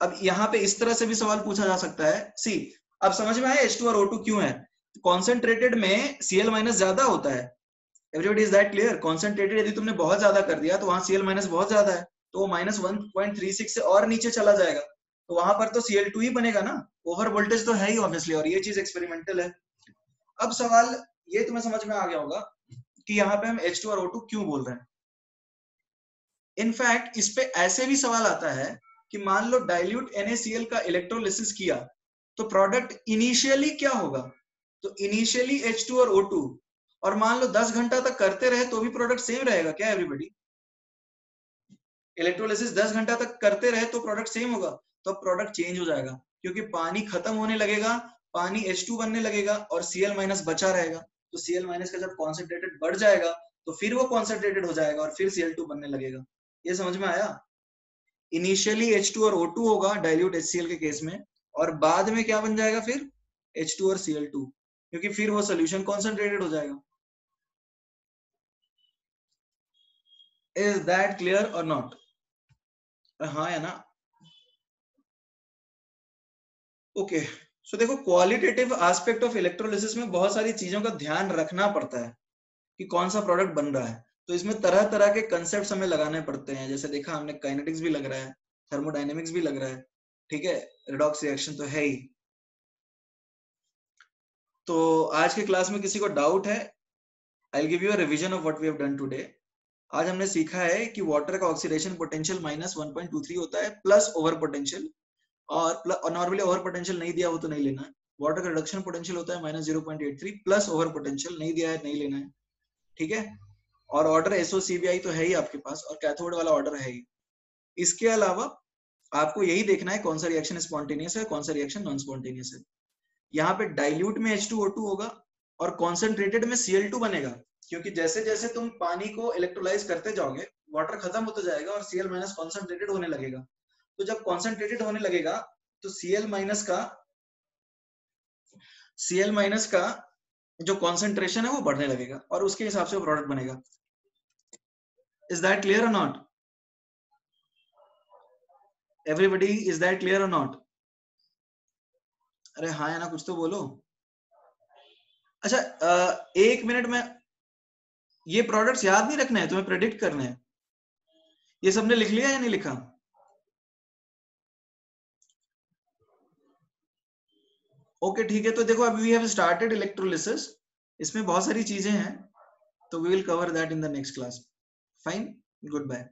अब यहाँ पे इस तरह से भी सवाल पूछा जा सकता है, सी अब समझ में आया H2 और O2 क्यों है? कॉन्सेंट्रेटेड में Cl माइनस ज्यादा होता है, everybody is that clear? Concentrated यदि तुमने बहुत ज्यादा कर दिया तो वहां Cl माइनस बहुत ज्यादा है, तो वो -1.36 से और नीचे चला जाएगा, तो वहां पर तो Cl2 ही बनेगा ना, ओवर वोल्टेज तो है ही ऑब्वियसली, और ये चीज एक्सपेरिमेंटल है। अब सवाल ये तुम्हें समझ में आ गया होगा कि यहाँ पे हम H2 और O2 क्यों बोल रहे हैं। इनफैक्ट इस पे ऐसे भी सवाल आता है कि मान लो डाइल्यूट NaCl का इलेक्ट्रोलिसिस किया तो प्रोडक्ट इनिशियली क्या होगा? तो इनिशियली H2 और O2, और मान लो 10 घंटा तक करते रहे तो भी प्रोडक्ट सेम रहेगा क्या एवरीबॉडी? इलेक्ट्रोलिसिस 10 घंटा तक करते रहे तो प्रोडक्ट सेम होगा? तो प्रोडक्ट चेंज हो जाएगा, क्योंकि पानी खत्म होने लगेगा, पानी H2 बनने लगेगा और Cl माइनस बचा रहेगा, तो Cl माइनस का जब कॉन्सेंट्रेटेड बढ़ जाएगा तो फिर वो कॉन्सेंट्रेटेड हो जाएगा और फिर Cl2 बनने लगेगा। ये समझ में आया? इनिशियली H2 और O2 होगा डाइल्यूट HCl के केस में, और बाद में क्या बन जाएगा फिर? H2 और Cl2, क्योंकि फिर वो सोल्यूशन कॉन्सेंट्रेटेड हो जाएगा। इज दैट क्लियर और नॉट? हाँ या ना? ओके, सो देखो क्वालिटेटिव एस्पेक्ट ऑफ इलेक्ट्रोलिसिस में बहुत सारी चीजों का ध्यान रखना पड़ता है कि कौन सा प्रोडक्ट बन रहा है, तो इसमें तरह तरह के कंसेप्ट हमें लगाने पड़ते हैं, जैसे देखा हमने काइनेटिक्स भी लग रहा है, थर्मोडायनेमिक्स भी लग रहा है, ठीक है, रिडॉक्स रिएक्शन तो है ही। तो आज के क्लास में किसी को डाउट है? I will give you a revision of what we have done today. आज हमने सीखा है कि वाटर का ऑक्सीडेशन पोटेंशियल -1.23 होता है प्लस ओवर पोटेंशियल, और नॉर्मली ओवर पोटेंशियल नहीं दिया हो तो नहीं लेना है। वाटर का रिडक्शन पोटेंशियल होता है -0.83 प्लस ओवर पोटेंशियल, नहीं दिया है नहीं लेना है, ठीक है। और ऑर्डर SOCBI तो है ही आपके पास, और कैथोड वाला ऑर्डर है ही। इसके अलावा आपको यही देखना है कौन सा रिएक्शन स्पॉन्टेनियस है, कौन सा रिएक्शन नॉन स्पॉन्टेनियस है। यहाँ पे डाइल्यूट में H2O2 होगा और कॉन्सेंट्रेटेड में Cl2 बनेगा, क्योंकि जैसे जैसे तुम पानी को इलेक्ट्रोलाइज करते जाओगे वाटर खत्म होता जाएगा और Cl माइनस कॉन्सेंट्रेटेड होने लगेगा। तो जब कॉन्सेंट्रेटेड होने लगेगा तो Cl माइनस का जो कॉन्सेंट्रेशन है वो बढ़ने लगेगा और उसके हिसाब से प्रोडक्ट बनेगा। इज दैट क्लियर और not? Everybody, is that clear और नॉट? अरे हाँ या ना, कुछ तो बोलो। अच्छा, 1 मिनट में ये प्रोडक्ट्स याद नहीं रखना है, तुम्हें प्रेडिक्ट करना है। ये सबने लिख लिया या नहीं लिखा? ओके ठीक है, तो देखो अभी वी हैव स्टार्टेड इलेक्ट्रोलिसिस, इसमें बहुत सारी चीजें हैं, तो we will cover that in the next class. Fine, good bye.